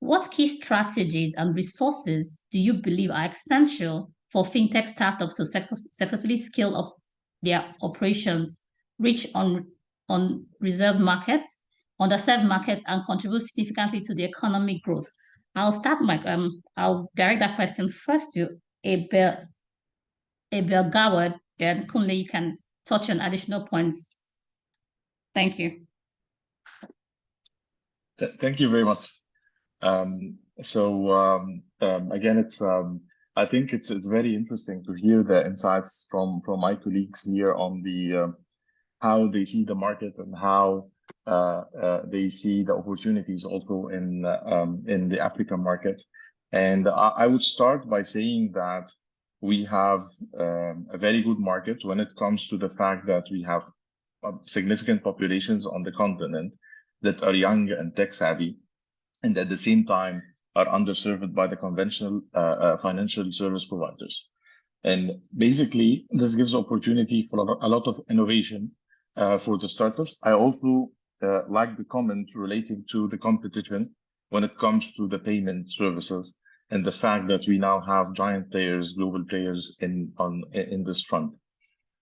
what key strategies and resources do you believe are essential for fintech startups to successfully scale up their operations, reach unserved markets, and contribute significantly to the economic growth? I'll direct that question first to Abel Gawad, then Kunle, you can touch on additional points. Thank you. Thank you very much. Again, I think it's very interesting to hear the insights from my colleagues here on the how they see the market and how they see the opportunities also in the African market. And I would start by saying that we have a very good market when it comes to the fact that we have significant populations on the continent that are young and tech savvy, and at the same time are underserved by the conventional financial service providers. And basically, this gives opportunity for a lot of innovation for the startups. I also like the comment relating to the competition when it comes to the payment services and the fact that we now have giant players, global players in this front.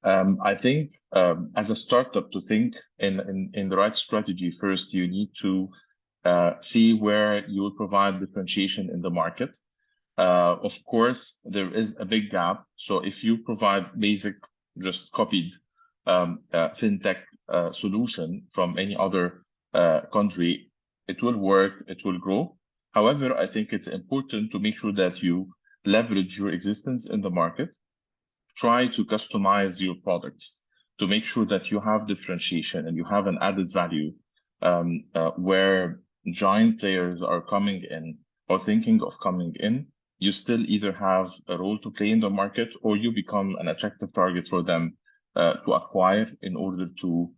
I think as a startup, to think in the right strategy, first you need to see where you will provide differentiation in the market. Of course, there is a big gap. So if you provide basic, just copied fintech solution from any other country, it will work, it will grow. However, I think it's important to make sure that you leverage your existence in the market, try to customize your products to make sure that you have differentiation and you have an added value where giant players are coming in or thinking of coming in. You still either have a role to play in the market or you become an attractive target for them to acquire in order to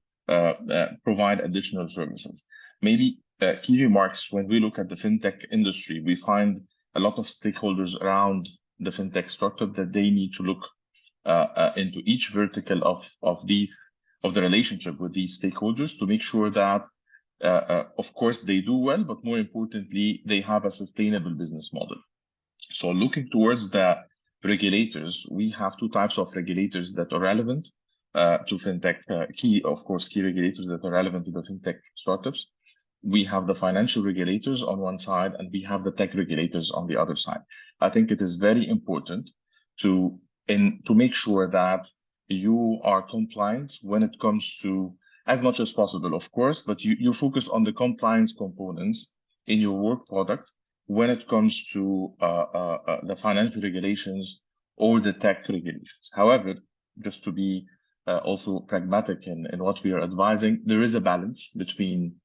provide additional services. Maybe key remarks: when we look at the fintech industry, we find a lot of stakeholders around the fintech startup that they need to look into each vertical of the relationship with these stakeholders to make sure that of course they do well, but more importantly, they have a sustainable business model. So looking towards the regulators, we have two types of regulators that are relevant to fintech, key regulators that are relevant to the fintech startups. We have the financial regulators on one side, and we have the tech regulators on the other side. I think it is very important to make sure that you are compliant when it comes to, as much as possible, of course, but you focus on the compliance components in your work product when it comes to the financial regulations or the tech regulations. However, just to be also pragmatic in what we are advising, there is a balance between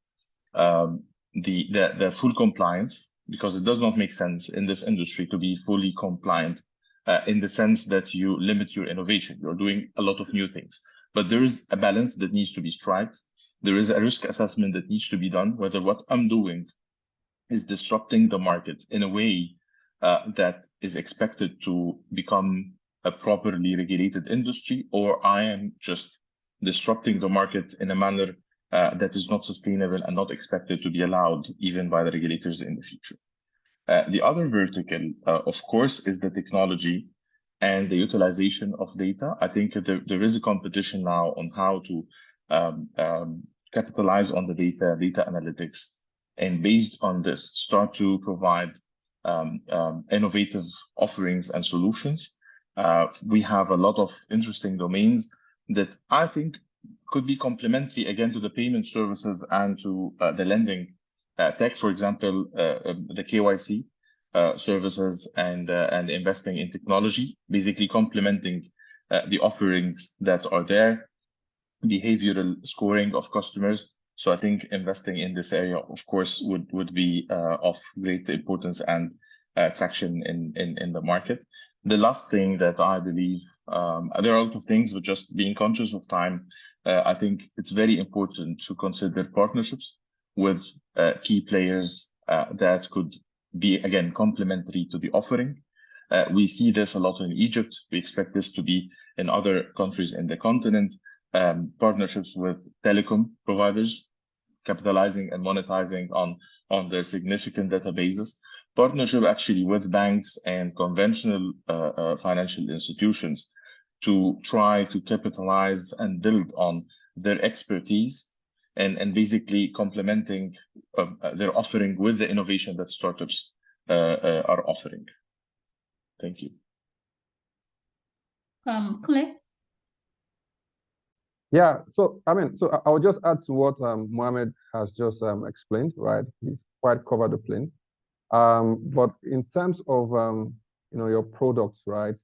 the full compliance, because it does not make sense in this industry to be fully compliant in the sense that you limit your innovation. You're doing a lot of new things, but there is a balance that needs to be struck. There is a risk assessment that needs to be done, whether what I'm doing is disrupting the market in a way that is expected to become a properly regulated industry, or I am just disrupting the market in a manner that is not sustainable and not expected to be allowed even by the regulators in the future. The other vertical, of course, is the technology and the utilization of data. I think there is a competition now on how to capitalize on the data analytics, and based on this, start to provide innovative offerings and solutions. We have a lot of interesting domains that I think could be complementary again to the payment services and to the lending tech, for example, the KYC services and investing in technology, basically complementing the offerings that are there, behavioral scoring of customers. So I think investing in this area, of course, would be of great importance and traction in the market. The last thing that I believe, there are a lot of things, but just being conscious of time, I think it's very important to consider partnerships with key players that could be, again, complementary to the offering. We see this a lot in Egypt. We expect this to be in other countries in the continent. Partnerships with telecom providers capitalizing and monetizing on their significant databases. Partnership actually with banks and conventional financial institutions to try to capitalize and build on their expertise and basically complementing their offering with the innovation that startups are offering. Thank you. Kule? Yeah, so I will just add to what Mohammed has just explained, right? He's quite covered the plane. But in terms of your products, right?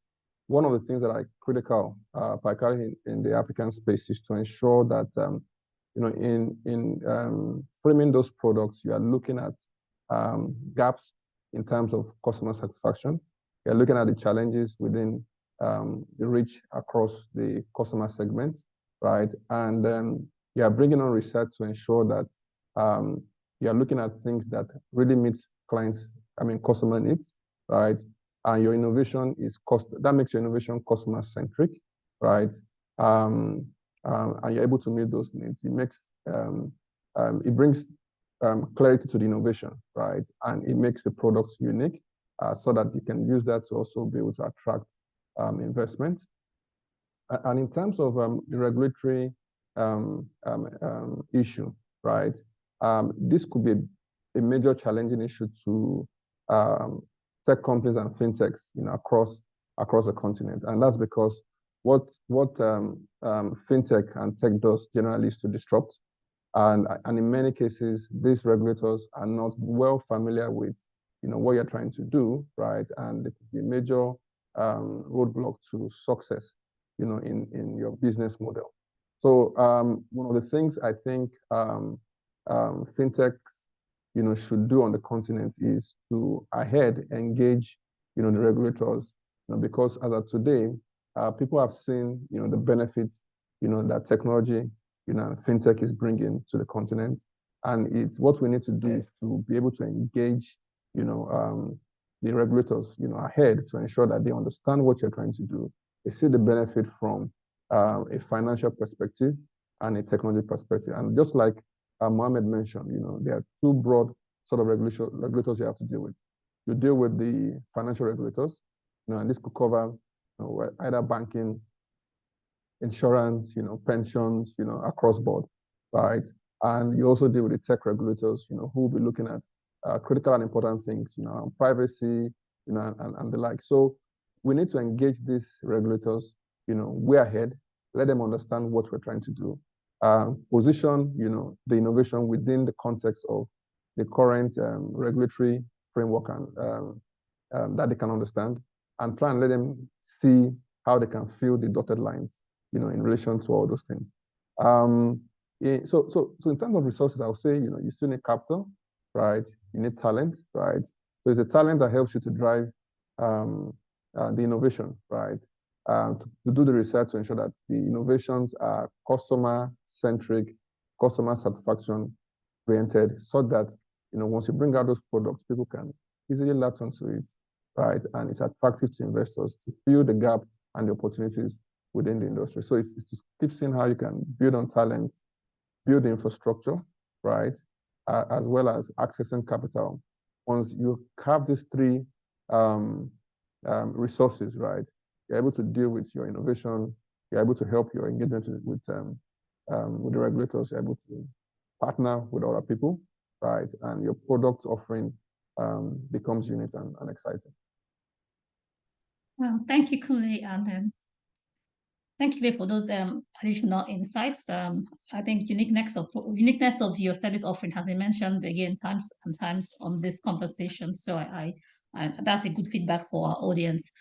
One of the things that are critical, particularly in the African space, is to ensure that in framing those products, you are looking at gaps in terms of customer satisfaction. You're looking at the challenges within the reach across the customer segments, right? And then you are bringing on research to ensure that you are looking at things that really meet customer needs, right? And your innovation that makes your innovation customer centric, right? And you're able to meet those needs. It brings clarity to the innovation, right? And it makes the products unique so that you can use that to also be able to attract investment. And in terms of the regulatory issue, right? This could be a major challenging issue to tech companies and fintechs, across the continent, and that's because what fintech and tech does generally is to disrupt, and in many cases these regulators are not well familiar with what you're trying to do, right? And it could be a major roadblock to success, in your business model. So one of the things I think fintechs should do on the continent is to engage the regulators, because as of today people have seen the benefits that technology fintech is bringing to the continent, and it's what we need to do is to be able to engage the regulators ahead to ensure that they understand what you're trying to do. They see the benefit from a financial perspective and a technology perspective. And just like Mohammed mentioned, there are two broad sort of regulators you have to deal with. You deal with the financial regulators, and this could cover either banking, insurance, pensions, across board, right? And you also deal with the tech regulators, who will be looking at critical and important things, privacy, and the like. So we need to engage these regulators, way ahead, let them understand what we're trying to do, position, the innovation within the context of the current regulatory framework and that they can understand, and try and let them see how they can fill the dotted lines, in relation to all those things. So in terms of resources, I would say, you still need capital, right? You need talent, right? So it's a talent that helps you to drive the innovation, right? To do the research to ensure that the innovations are customer-centric, customer satisfaction oriented, so that once you bring out those products, people can easily latch onto it, right? And it's attractive to investors to fill the gap and the opportunities within the industry. So it's to keep seeing how you can build on talent, build the infrastructure, right? As well as accessing capital. Once you have these three resources, right, you're able to deal with your innovation, you're able to help your engagement with the regulators, you're able to partner with other people, right? And your product offering becomes unique and exciting. Well, thank you, Kule, and thank you for those additional insights. I think uniqueness of your service offering has been mentioned again times and times on this conversation. So I that's a good feedback for our audience.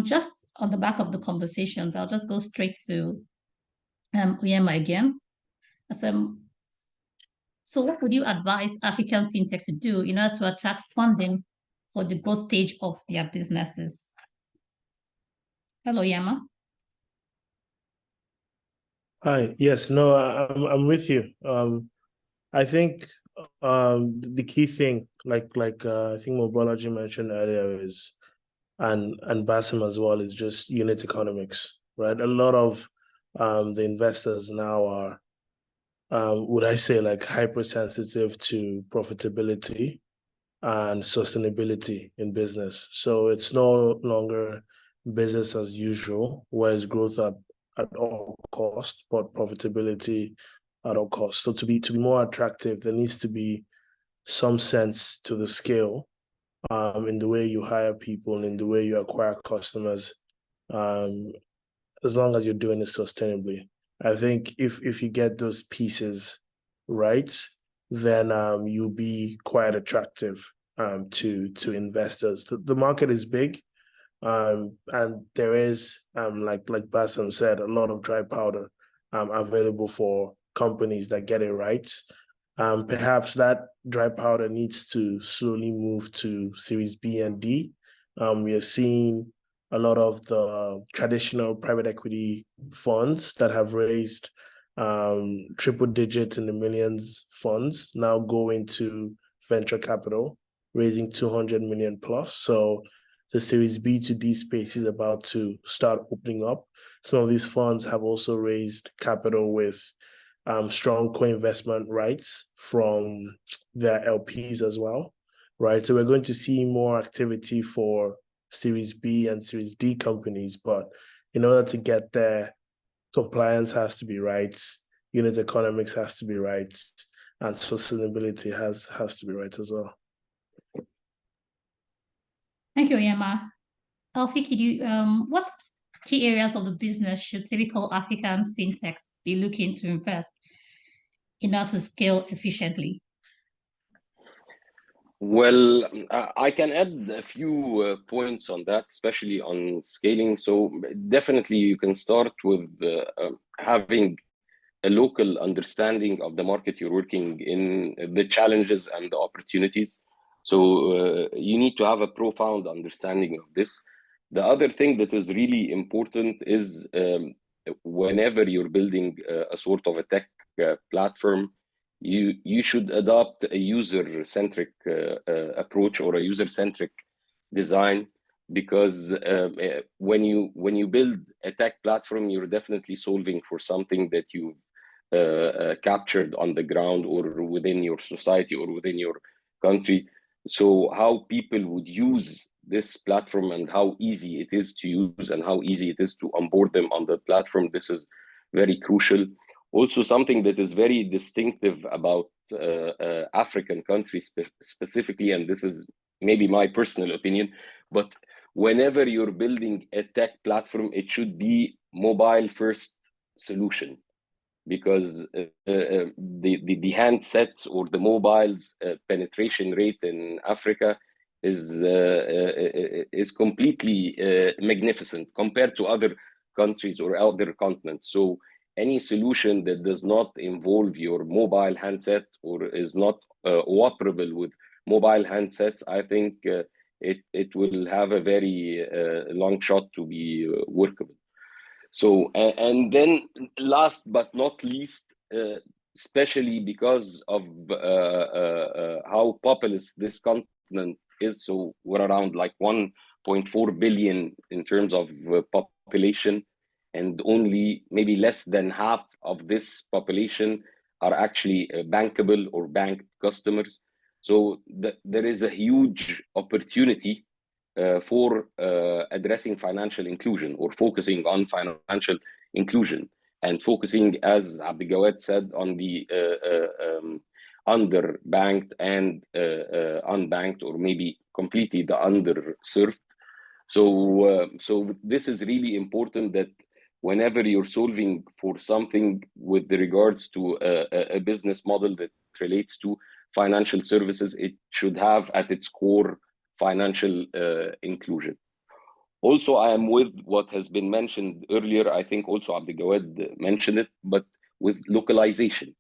Just on the back of the conversations, I'll just go straight to Uyema again. So what would you advise African fintechs to do in order to attract funding for the growth stage of their businesses? Hello, Uyema. Hi. Yes. No, I'm with you. I think the key thing, like I think Mobolaji mentioned earlier, is and Bassem as well, is just unit economics, right? A lot of the investors now are would I say, like hypersensitive to profitability and sustainability in business. So it's no longer business as usual, where it's growth at all costs, but profitability at all costs. So to be more attractive, there needs to be some sense to the scale in the way you hire people and in the way you acquire customers, as long as you're doing it sustainably. I think if you get those pieces right, then you'll be quite attractive to investors. The market is big, and there is like Bassem said, a lot of dry powder available for companies that get it right. Perhaps that dry powder needs to slowly move to Series B and D. We are seeing a lot of the traditional private equity funds that have raised triple digit in the millions funds now go into venture capital, raising 200 million plus. So the Series B to D space is about to start opening up. Some of these funds have also raised capital with strong co-investment rights from their LPs as well, right? So we're going to see more activity for Series B and Series D companies, but in order to get there, compliance has to be right, unit economics has to be right, and sustainability has to be right as well. Thank you, Oyema. Alfie, could you, what key areas of the business should typical African fintechs be looking to invest in order to scale efficiently? Well, I can add a few points on that, especially on scaling. So definitely you can start with having a local understanding of the market you're working in, the challenges and the opportunities. So you need to have a profound understanding of this. The other thing that is really important is whenever you're building a sort of a tech platform, you should adopt a user-centric approach or a user-centric design, because when you build a tech platform, you're definitely solving for something that you've captured on the ground or within your society or within your country. So how people would use this platform and how easy it is to use and how easy it is to onboard them on the platform, this is very crucial. Also, something that is very distinctive about African countries specifically, and this is maybe my personal opinion, but whenever you're building a tech platform, it should be mobile first solution, because the handsets or the mobiles penetration rate in Africa is completely magnificent compared to other countries or other continents. So any solution that does not involve your mobile handset or is not operable with mobile handsets, I think it will have a very long shot to be workable. So, and then last but not least, especially because of how populous this continent is, so we're around like 1.4 billion in terms of population, and only maybe less than half of this population are actually bankable or banked customers. So there is a huge opportunity for addressing financial inclusion or focusing on financial inclusion, and focusing, as Abdigawad said, on the underbanked and unbanked, or maybe completely the underserved. So this is really important, that whenever you're solving for something with regards to a business model that relates to financial services, it should have at its core financial inclusion. Also, I am with what has been mentioned earlier. I think also Abdigawad mentioned it, but with localization.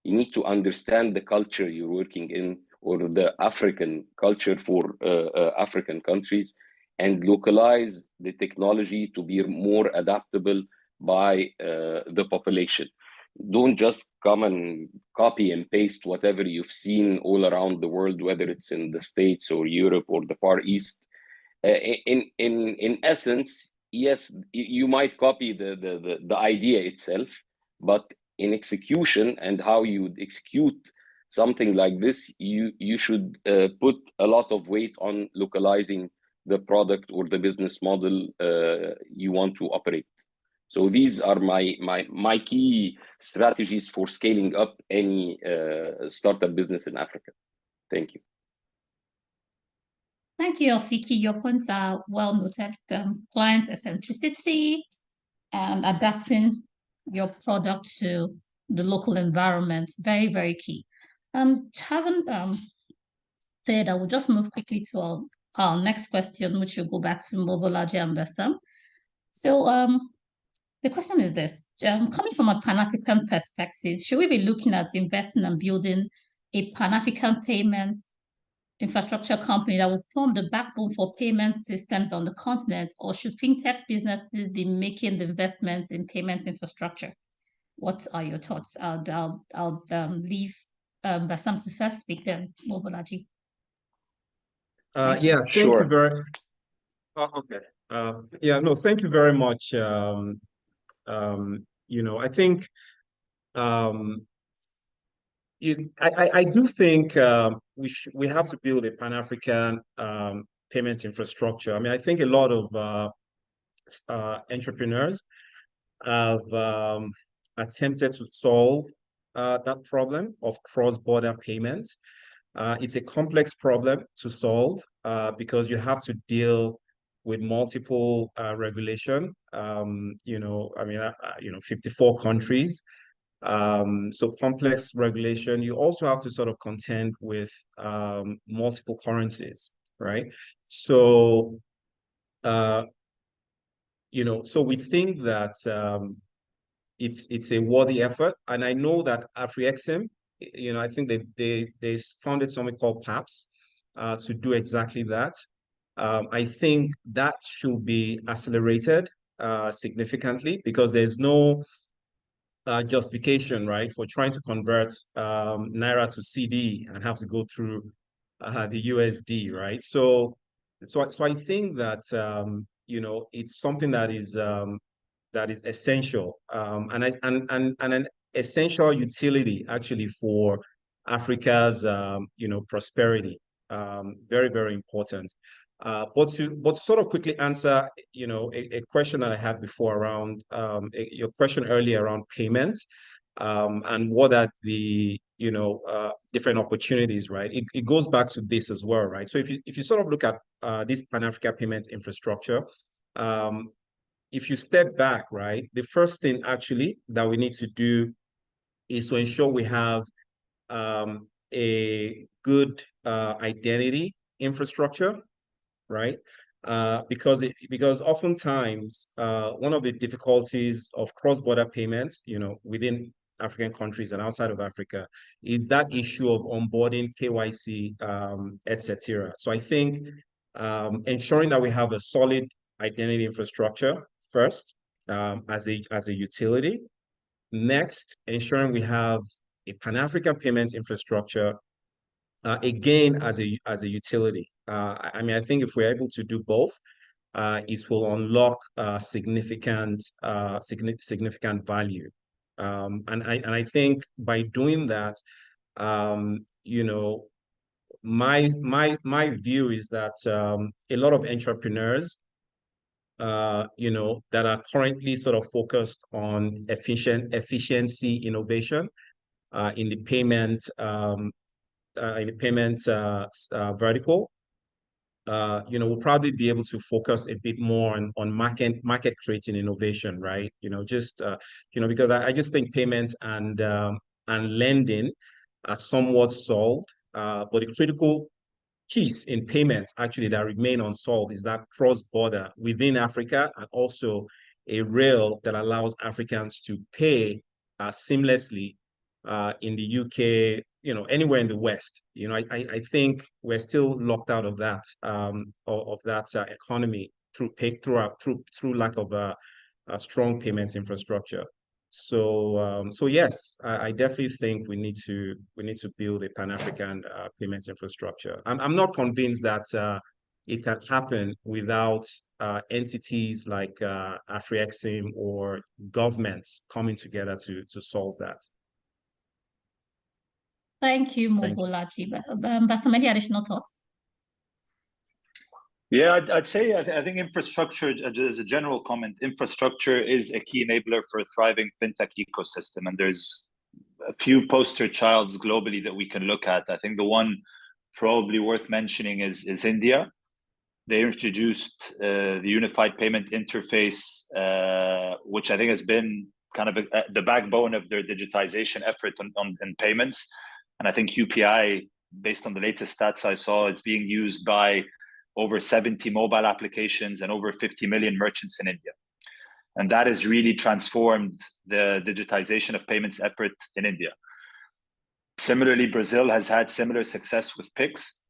You need to understand the culture you're working in, or the African culture for African countries, and localize the technology to be more adaptable by the population. Don't just come and copy and paste whatever you've seen all around the world, whether it's in the States or Europe or the Far East. In essence, yes, you might copy the idea itself, but in execution and how you would execute something like this, you should put a lot of weight on localizing the product or the business model you want to operate. So these are my key strategies for scaling up any startup business in Africa. Thank you. Thank you, Ofiki. Your points are well noted. Client eccentricity and adapting your product to the local environment, very, very key. Having said, I will just move quickly to our next question, which will go back to Mobolaji and Bessam. So the question is this, coming from a Pan-African perspective, should we be looking at investing and building a Pan-African payment infrastructure company that will form the backbone for payment systems on the continent, or should fintech businesses be making the investment in payment infrastructure? What are your thoughts? I'll leave Bassam to first speak, then Mobolaji. Thank you very. Okay. No, thank you very much. I think I do think we have to build a Pan-African payments infrastructure. I mean, I think a lot of entrepreneurs have attempted to solve that problem of cross-border payments. It's a complex problem to solve because you have to deal with multiple regulation. 54 countries. So complex regulation. You also have to sort of contend with multiple currencies, right? So, so we think that it's a worthy effort, and I know that AfriExim, I think they founded something called PAPS to do exactly that. I think that should be accelerated significantly because there's no justification, right, for trying to convert Naira to CD and have to go through the USD, right? So I think that it's something that is essential and an essential utility actually for Africa's prosperity. Very, very important. But to sort of quickly answer, a question that I had before around your question earlier around payments, and what are the different opportunities, right? It goes back to this as well, right? So if you sort of look at this Pan-African payments infrastructure, if you step back, right, the first thing actually that we need to do is to ensure we have a good identity infrastructure, right? Because oftentimes one of the difficulties of cross-border payments, within African countries and outside of Africa, is that issue of onboarding, KYC, etc. So I think ensuring that we have a solid identity infrastructure first, as a utility. Next, ensuring we have a Pan-African payments infrastructure, again, as a utility. I mean, I think if we're able to do both, it will unlock significant value. And I think by doing that, my view is that a lot of entrepreneurs, that are currently sort of focused on efficiency innovation in the payment vertical, we'll probably be able to focus a bit more on market creating innovation, right? Because I just think payments and lending are somewhat solved, but the critical keys in payments actually that remain unsolved is that cross-border within Africa, and also a rail that allows Africans to pay seamlessly in the UK, anywhere in the West. I think we're still locked out of that economy through lack of a strong payments infrastructure. So yes, I definitely think we need to build a Pan-African payments infrastructure. I'm not convinced that it can happen without entities like AfriExim or governments coming together to solve that. Thank you, Mobolaji. Bassam, any additional thoughts? Yeah, I'd say I think infrastructure, as a general comment, infrastructure is a key enabler for a thriving fintech ecosystem. And there's a few poster childs globally that we can look at. I think the one probably worth mentioning is India. They introduced the unified payment interface, which I think has been kind of the backbone of their digitization effort on payments. And I think UPI, based on the latest stats I saw, it's being used by over 70 mobile applications and over 50 million merchants in India. And that has really transformed the digitization of payments effort in India. Similarly, Brazil has had similar success with Pix.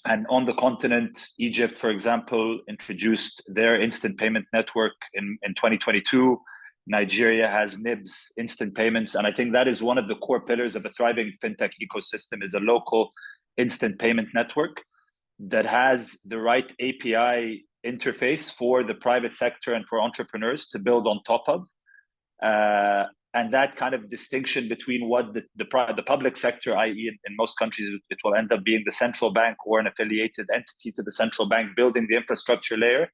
And on the continent, Egypt, for example, introduced their instant payment network in 2022. Nigeria has NIBS, instant payments. And I think that is one of the core pillars of a thriving fintech ecosystem, is a local instant payment network that has the right API interface for the private sector and for entrepreneurs to build on top of. And that kind of distinction between what the public sector, i.e. in most countries, it will end up being the central bank or an affiliated entity to the central bank, building the infrastructure layer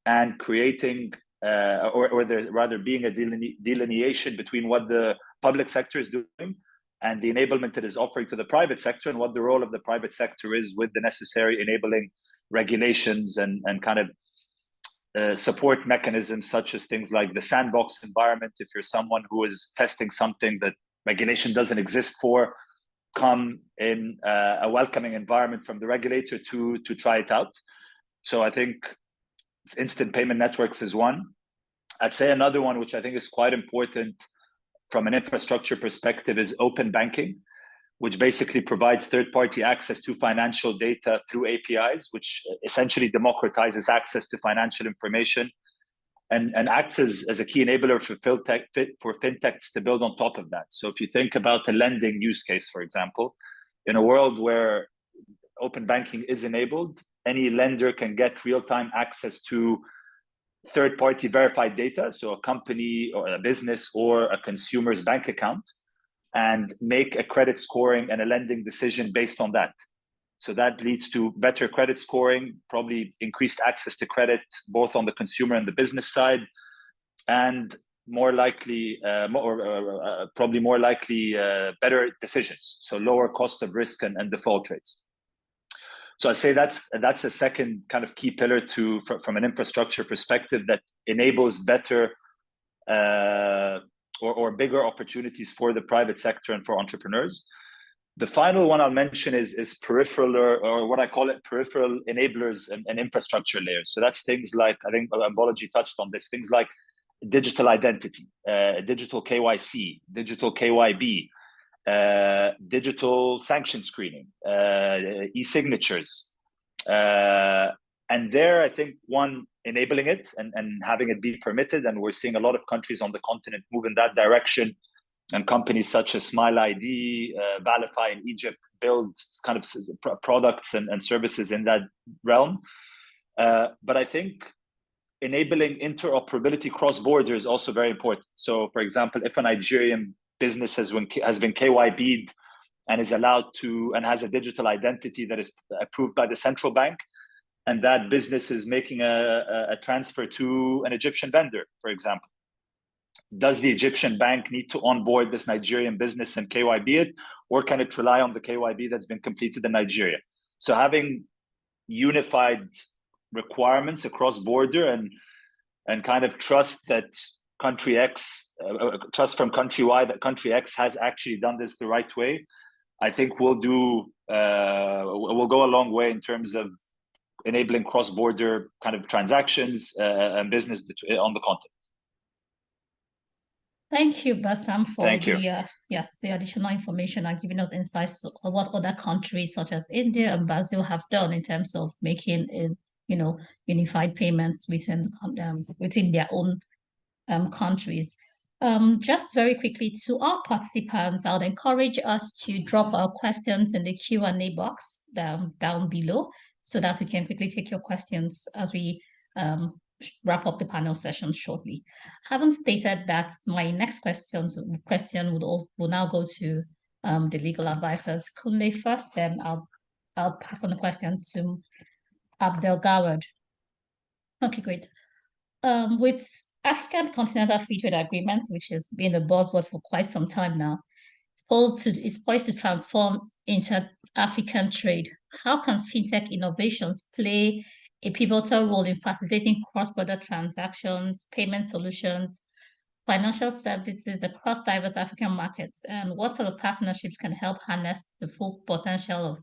and creating, rather being a delineation between what the public sector is doing and the enablement it is offering to the private sector, and what the role of the private sector is with the necessary enabling regulations and kind of support mechanisms, such as things like the sandbox environment. If you're someone who is testing something that regulation doesn't exist for, come in a welcoming environment from the regulator to try it out. So I think instant payment networks is one. I'd say another one, which I think is quite important from an infrastructure perspective, is open banking, which basically provides third-party access to financial data through APIs, which essentially democratizes access to financial information and acts as a key enabler for fintechs to build on top of that. So if you think about a lending use case, for example, in a world where open banking is enabled, any lender can get real-time access to third-party verified data, so a company or a business or a consumer's bank account, and make a credit scoring and a lending decision based on that. So that leads to better credit scoring, probably increased access to credit, both on the consumer and the business side, and more likely, probably more likely better decisions, so lower cost of risk and default rates. So I say that's a second kind of key pillar from an infrastructure perspective that enables better or bigger opportunities for the private sector and for entrepreneurs. The final one I'll mention is peripheral, or what I call it, peripheral enablers and infrastructure layers. So that's things like, I think Bolaji touched on this, things like digital identity, digital KYC, digital KYB, digital sanction screening, e-signatures. And there, I think, one, enabling it and having it be permitted. And we're seeing a lot of countries on the continent move in that direction. And companies such as Smile ID, Valify in Egypt build kind of products and services in that realm. But I think enabling interoperability cross-border is also very important. So, for example, if a Nigerian business has been KYB'd and is allowed to, and has a digital identity that is approved by the central bank, and that business is making a transfer to an Egyptian vendor, for example, does the Egyptian bank need to onboard this Nigerian business and KYB it, or can it rely on the KYB that's been completed in Nigeria? So having unified requirements across border and kind of trust that country X, trust from country Y that country X has actually done this the right way, I think will go a long way in terms of enabling cross-border kind of transactions and business on the continent. Thank you, Bassam, for the additional information and giving us insights on what other countries such as India and Brazil have done in terms of making unified payments within their own countries. Just very quickly to our participants, I would encourage us to drop our questions in the Q&A box down below so that we can quickly take your questions as we wrap up the panel session shortly. Having stated that, my next question will now go to the legal advisors. Kunle first, then I'll pass on the question to Abdel Gawad. Okay, great. With African Continental Free Trade Agreement, which has been a buzzword for quite some time now, it's poised to transform inter-African trade. How can fintech innovations play a pivotal role in facilitating cross-border transactions, payment solutions, financial services across diverse African markets? And what sort of partnerships can help harness the full potential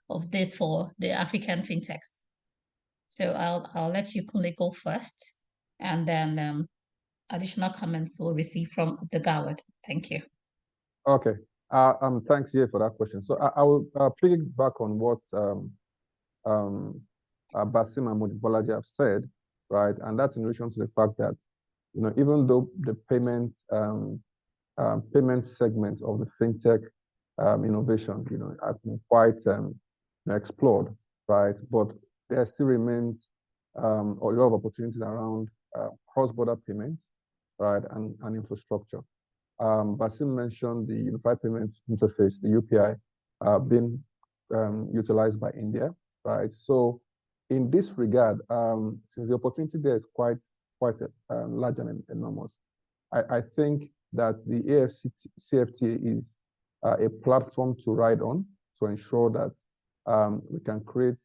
of this for the African fintechs? So I'll let you, Kunle, go first, and then additional comments we'll receive from the Gawad. Thank you. Okay. Thanks, Ye, for that question. So I will piggyback on what Basim and Bolaji have said, right? And that's in relation to the fact that, even though the payment segment of the fintech innovation, has been quite explored, right? But there still remains a lot of opportunities around cross-border payments, right, and infrastructure. Basim mentioned the Unified Payments Interface, the UPI, being utilized by India, right? So in this regard, since the opportunity there is quite large and enormous, I think that the AFCFTA is a platform to ride on to ensure that we can create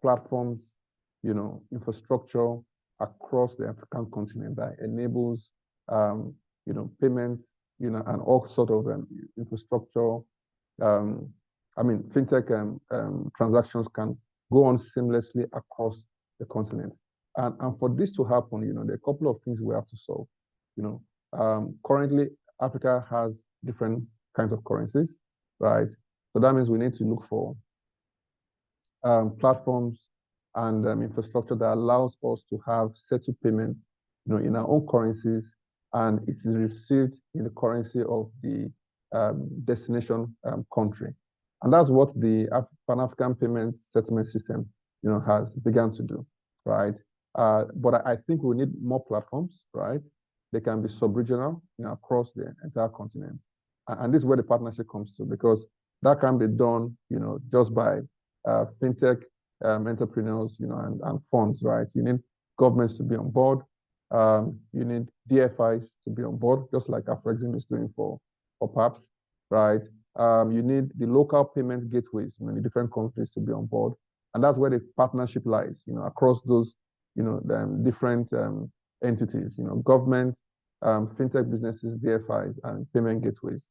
platforms, infrastructure across the African continent that enables, payments, and all sort of infrastructure. Fintech transactions can go on seamlessly across the continent. And for this to happen, there are a couple of things we have to solve. Currently, Africa has different kinds of currencies, right? So that means we need to look for platforms and infrastructure that allows us to have settled payments, in our own currencies, and it is received in the currency of the destination country. And that's what the Pan-African Payment Settlement System, has begun to do, right? But I think we need more platforms, right? They can be sub-regional, across the entire continent. And this is where the partnership comes to, because that can be done, just by fintech entrepreneurs, and funds, right? You need governments to be on board. You need DFIs to be on board, just like Afrexim is doing for PAPS, right? You need the local payment gateways in the different countries to be on board. And that's where the partnership lies, across those, different entities, government, fintech businesses, DFIs, and payment gateways.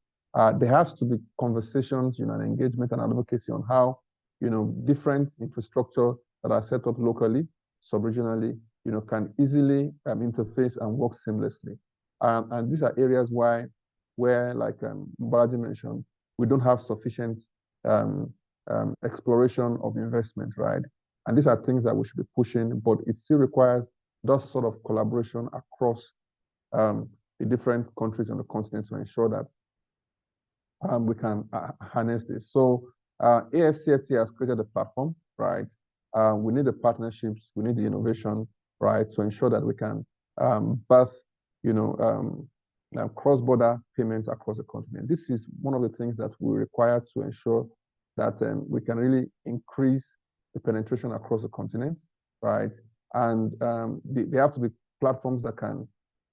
There has to be conversations, and engagement and advocacy on how, different infrastructure that are set up locally, sub-regionally, can easily interface and work seamlessly. And these are areas where, like Bolaji mentioned, we don't have sufficient exploration of investment, right? And these are things that we should be pushing, but it still requires that sort of collaboration across the different countries on the continent to ensure that we can harness this. So AFCFTA has created a platform, right? We need the partnerships, we need the innovation, right, to ensure that we can birth, cross-border payments across the continent. This is one of the things that we require to ensure that we can really increase the penetration across the continent, right? And they have to be platforms that can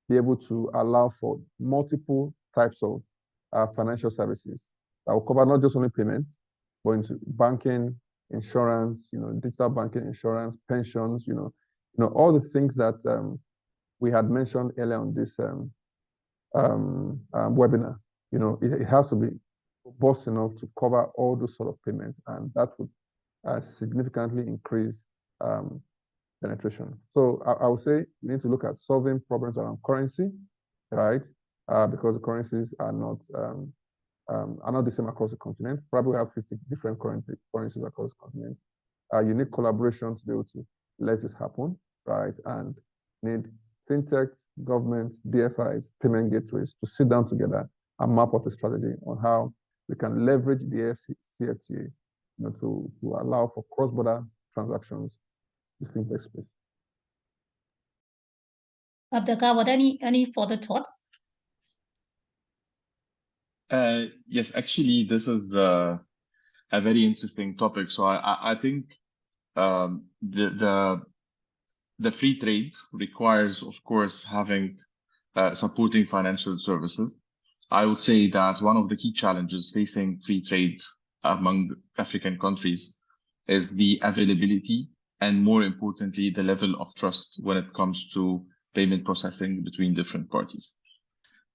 be able to allow for multiple types of financial services that will cover not just only payments, but into banking, insurance, digital banking, insurance, pensions, all the things that we had mentioned earlier on this webinar. It has to be robust enough to cover all those sort of payments, and that would significantly increase penetration. So I would say we need to look at solving problems around currency, right? Because the currencies are not the same across the continent. Probably we have 50 different currencies across the continent. You need collaboration to be able to let this happen, right? And need fintechs, governments, DFIs, payment gateways to sit down together and map out a strategy on how we can leverage the CFTA to allow for cross-border transactions in the fintech space. Abdelgawad, any further thoughts? Yes, actually, this is a very interesting topic. So I think the free trade requires, of course, having supporting financial services. I would say that one of the key challenges facing free trade among African countries is the availability and, more importantly, the level of trust when it comes to payment processing between different parties.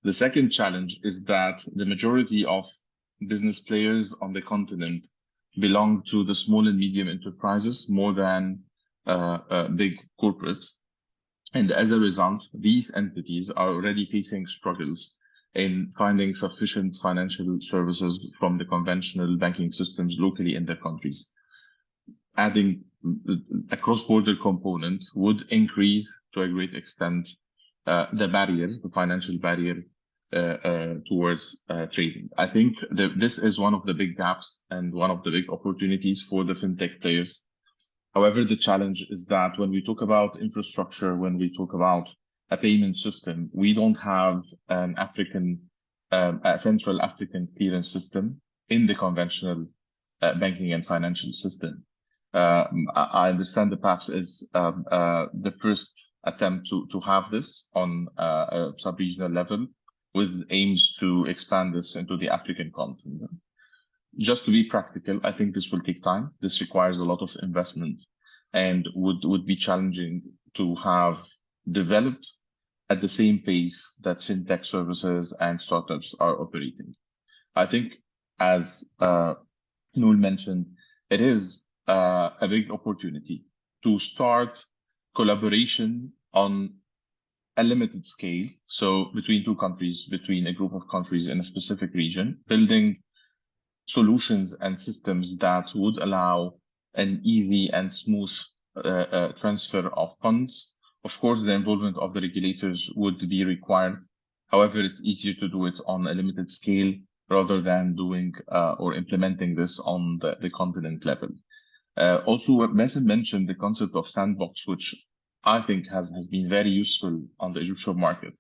The second challenge is that the majority of business players on the continent belong to the small and medium enterprises more than big corporates. And as a result, these entities are already facing struggles in finding sufficient financial services from the conventional banking systems locally in their countries. Adding a cross-border component would increase to a great extent the financial barrier towards trading. I think this is one of the big gaps and one of the big opportunities for the fintech players. However, the challenge is that when we talk about infrastructure, when we talk about a payment system, we don't have an a central African clearance system in the conventional banking and financial system. I understand the PAPS is the first attempt to have this on a sub-regional level with aims to expand this into the African continent. Just to be practical, I think this will take time. This requires a lot of investment and would be challenging to have developed at the same pace that fintech services and startups are operating. I think, as Noel mentioned, it is a big opportunity to start collaboration on a limited scale. So between two countries, between a group of countries in a specific region, building solutions and systems that would allow an easy and smooth transfer of funds. Of course, the involvement of the regulators would be required. However, it's easier to do it on a limited scale rather than doing or implementing this on the continent level. Also, Mason mentioned the concept of sandbox, which I think has been very useful on the Egyptian market.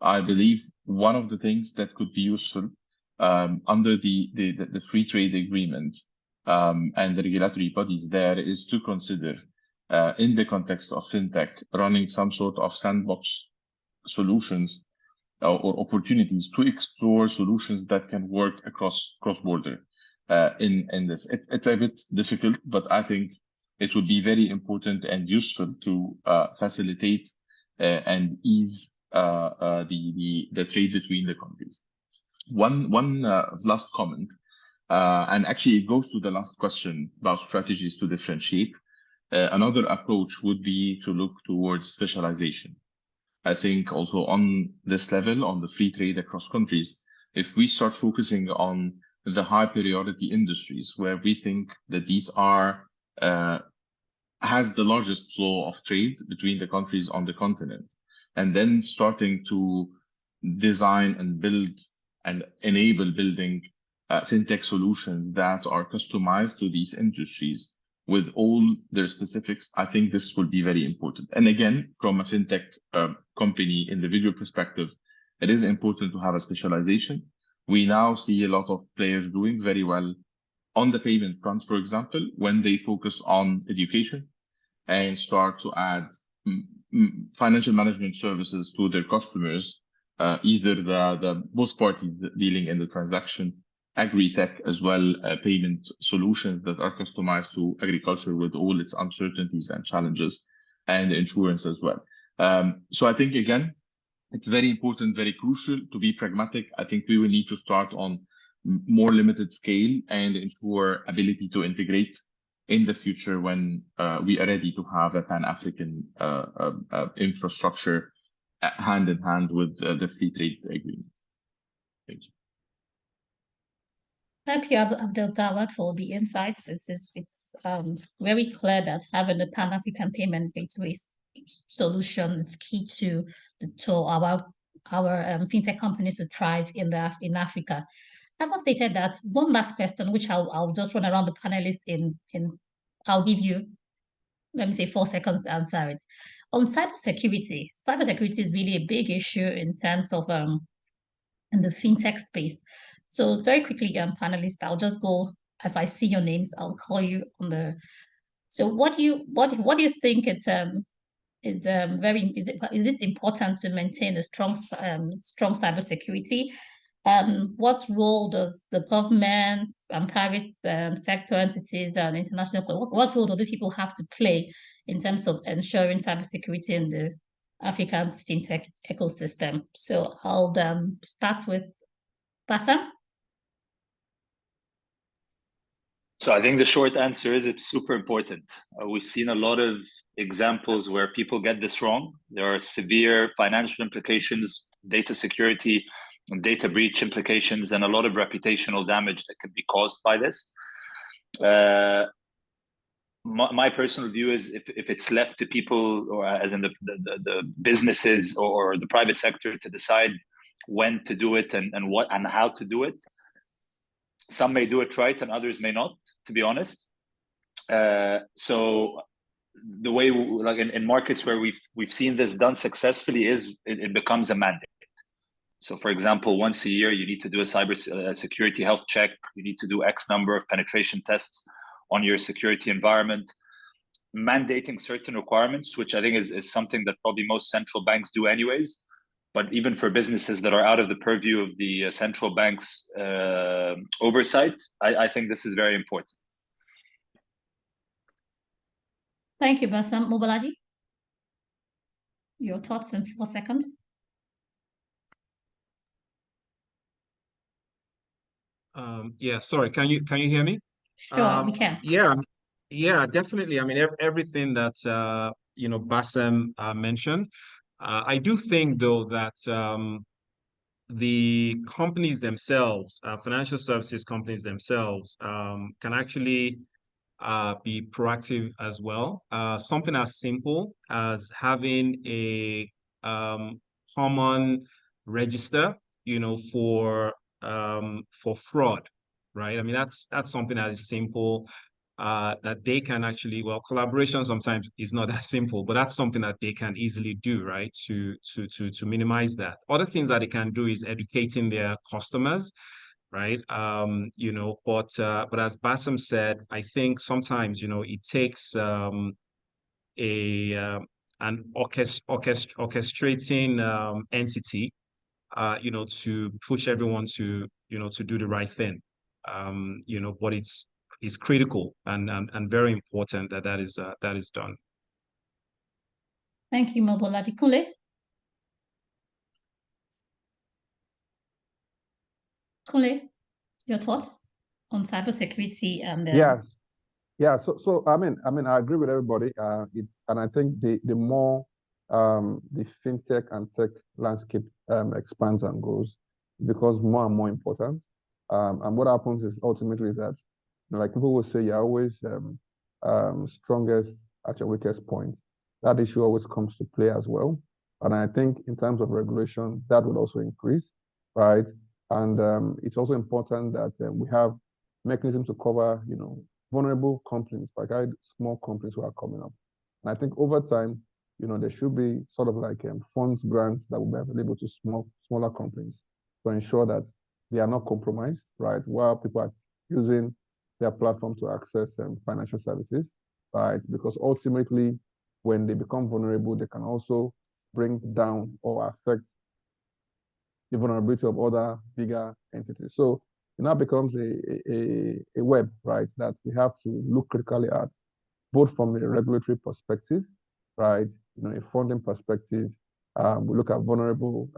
I believe one of the things that could be useful under the free trade agreement and the regulatory bodies there is to consider in the context of fintech running some sort of sandbox solutions or opportunities to explore solutions that can work across cross-border in this. It's a bit difficult, but I think it would be very important and useful to facilitate and ease the trade between the countries. One last comment, and actually it goes to the last question about strategies to differentiate. Another approach would be to look towards specialization. I think also on this level, on the free trade across countries, if we start focusing on the high priority industries where we think that these are has the largest flow of trade between the countries on the continent, and then starting to design and build and enable building fintech solutions that are customized to these industries with all their specifics, I think this will be very important. And again, from a fintech company individual perspective, it is important to have a specialization. We now see a lot of players doing very well on the payment front, for example, when they focus on education and start to add financial management services to their customers, either the both parties dealing in the transaction, agri-tech as well, payment solutions that are customized to agriculture with all its uncertainties and challenges, and insurance as well. So I think, again, it's very important, very crucial to be pragmatic. I think we will need to start on more limited scale and ensure ability to integrate in the future when we are ready to have a Pan-African infrastructure hand in hand with the free trade agreement. Thank you. Thank you, Abdelgawad, for the insights. It's very clear that having the Pan-African payment gateways solution. It's key to our fintech companies to thrive in Africa. Having stated that, one last question, which I'll just run around the panelists in I'll give you, let me say, 4 seconds to answer it. On cybersecurity is really a big issue in terms of in the fintech space. So very quickly, panelists, I'll just go as I see your names. I'll call you on the. So what do you think is it important to maintain a strong cybersecurity? What role does the government and private sector entities and international, what role do these people have to play in terms of ensuring cybersecurity in the African's fintech ecosystem? So I'll start with Bassam. So I think the short answer is it's super important. We've seen a lot of examples where people get this wrong. There are severe financial implications, data security, and data breach implications, and a lot of reputational damage that can be caused by this. My personal view is if it's left to people, or as in the businesses or the private sector, to decide when to do it and what and how to do it, some may do it right and others may not, to be honest. So the way, like in markets where we've seen this done successfully, is it becomes a mandate. So for example, once a year, you need to do a cyber security health check. You need to do X number of penetration tests on your security environment. Mandating certain requirements, which I think is something that probably most central banks do anyways. But even for businesses that are out of the purview of the central bank's oversight, I think this is very important. Thank you, Bassam. Mobolaji, your thoughts in 4 seconds. Yeah, sorry, can you hear me? Sure, we can. Yeah, definitely. I mean, everything that Bassam mentioned. I do think, though, that the companies themselves, financial services companies themselves, can actually be proactive as well. Something as simple as having a common register, for fraud, right? I mean, that's something that is simple. That they can actually, well, collaboration sometimes is not that simple, but that's something that they can easily do, right? To minimize that. Other things that they can do is educating their customers, right? But as Bassam said, I think sometimes, it takes an orchestrating entity, to push everyone to do the right thing. But it's critical and very important that is done. Thank you, Mobolaji. Kunle? Kunle, your thoughts on cybersecurity and Yeah. So I mean, I agree with everybody. And I think the more the fintech and tech landscape expands and grows, it becomes more and more important. And what happens is ultimately is that, like people will say, you're always strongest at your weakest point. That issue always comes to play as well. And I think in terms of regulation, that would also increase, right? And it's also important that we have mechanisms to cover, vulnerable companies, like small companies who are coming up. And I think over time, there should be sort of like funds grants that will be available to smaller companies to ensure that they are not compromised, right? While people are using their platform to access financial services, right? Because ultimately, when they become vulnerable, they can also bring down or affect the vulnerability of other bigger entities. So it now becomes a web, right, that we have to look critically at, both from a regulatory perspective, right, a funding perspective. We look at vulnerable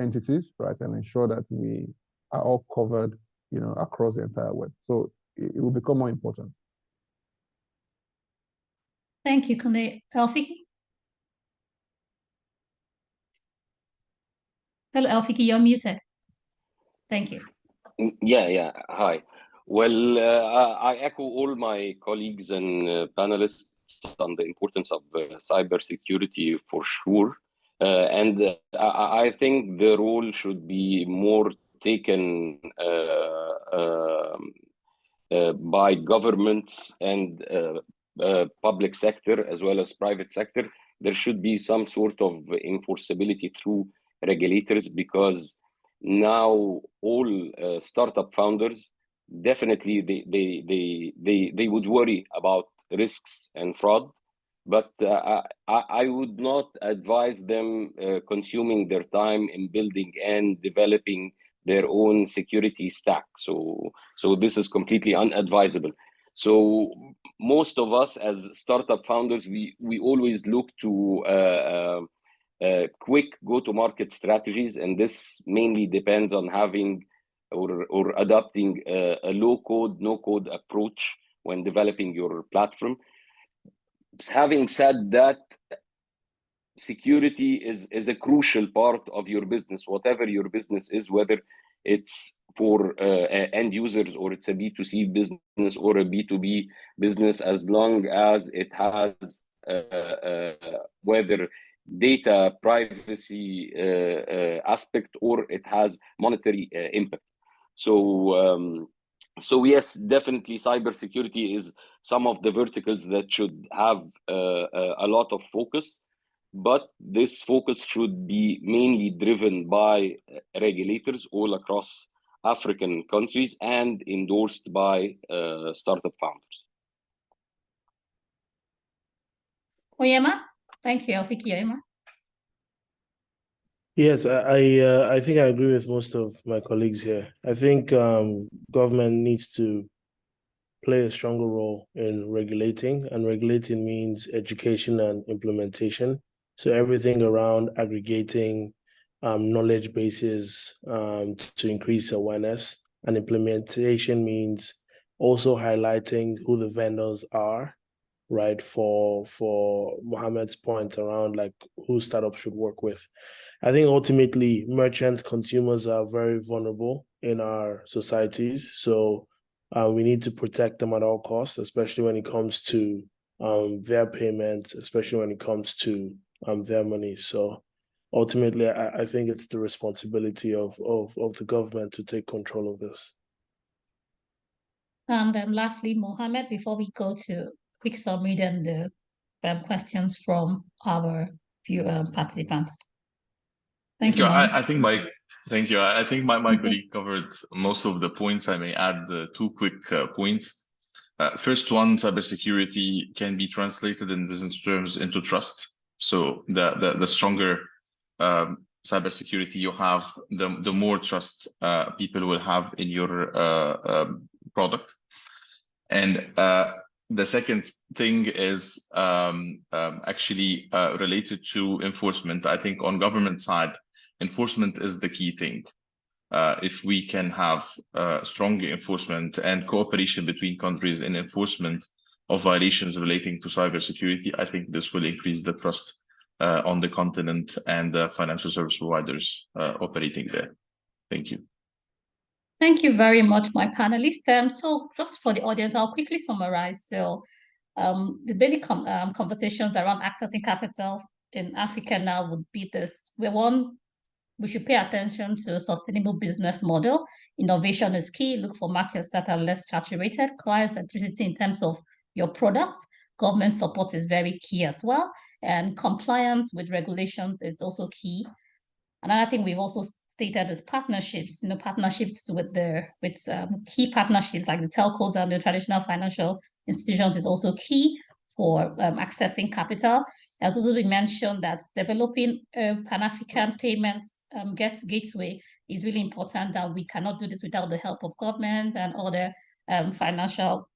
entities, right, and ensure that we are all covered, across the entire web. So it will become more important. Thank you, Kunle. Elfiki? Hello, Elfiki, you're muted. Thank you. Hi. Well, I echo all my colleagues and panelists on the importance of cybersecurity for sure. And I think the role should be more taken by governments and public sector as well as private sector. There should be some sort of enforceability through regulators, because now all startup founders definitely they would worry about risks and fraud, but I would not advise them consuming their time in building and developing their own security stack. So this is completely unadvisable. So most of us as startup founders, we always look to quick go-to-market strategies, and this mainly depends on having or adopting a low-code, no-code approach when developing your platform. Having said that, security is a crucial part of your business, whatever your business is, whether it's for end users or it's a B2C business or a B2B business, as long as it has whether data privacy aspect or it has monetary impact. So yes, definitely cybersecurity is some of the verticals that should have a lot of focus, but this focus should be mainly driven by regulators all across African countries and endorsed by startup founders. Oyema, thank you, Alfiki Oyema. Yes, I think I agree with most of my colleagues here. I think government needs to play a stronger role in regulating, and regulating means education and implementation. So everything around aggregating knowledge bases to increase awareness, and implementation means also highlighting who the vendors are, right? For Mohammed's point around like who startups should work with. I think ultimately merchant consumers are very vulnerable in our societies. So we need to protect them at all costs, especially when it comes to their payments, especially when it comes to their money. So ultimately, I think it's the responsibility of the government to take control of this. And lastly, Mohammed, before we go to quick summary and the questions from our participants. Thank you. Thank you. I think my colleague covered most of the points. I may add two quick points. First one, cybersecurity can be translated in business terms into trust. So the stronger cybersecurity you have, the more trust people will have in your product. And the second thing is actually related to enforcement. I think on government side, enforcement is the key thing. If we can have strong enforcement and cooperation between countries in enforcement of violations relating to cybersecurity, I think this will increase the trust on the continent and the financial service providers operating there. Thank you. Thank you very much, my panelists. So just for the audience, I'll quickly summarize. So the basic conversations around accessing capital in Africa now would be this. We should pay attention to a sustainable business model. Innovation is key. Look for markets that are less saturated. Client centricity in terms of your products. Government support is very key as well. And compliance with regulations is also key. Another thing we've also stated is partnerships. Partnerships with key partnerships like the telcos and the traditional financial institutions is also key for accessing capital. As also we mentioned that developing Pan-African payments gateway is really important, that we cannot do this without the help of government and other financial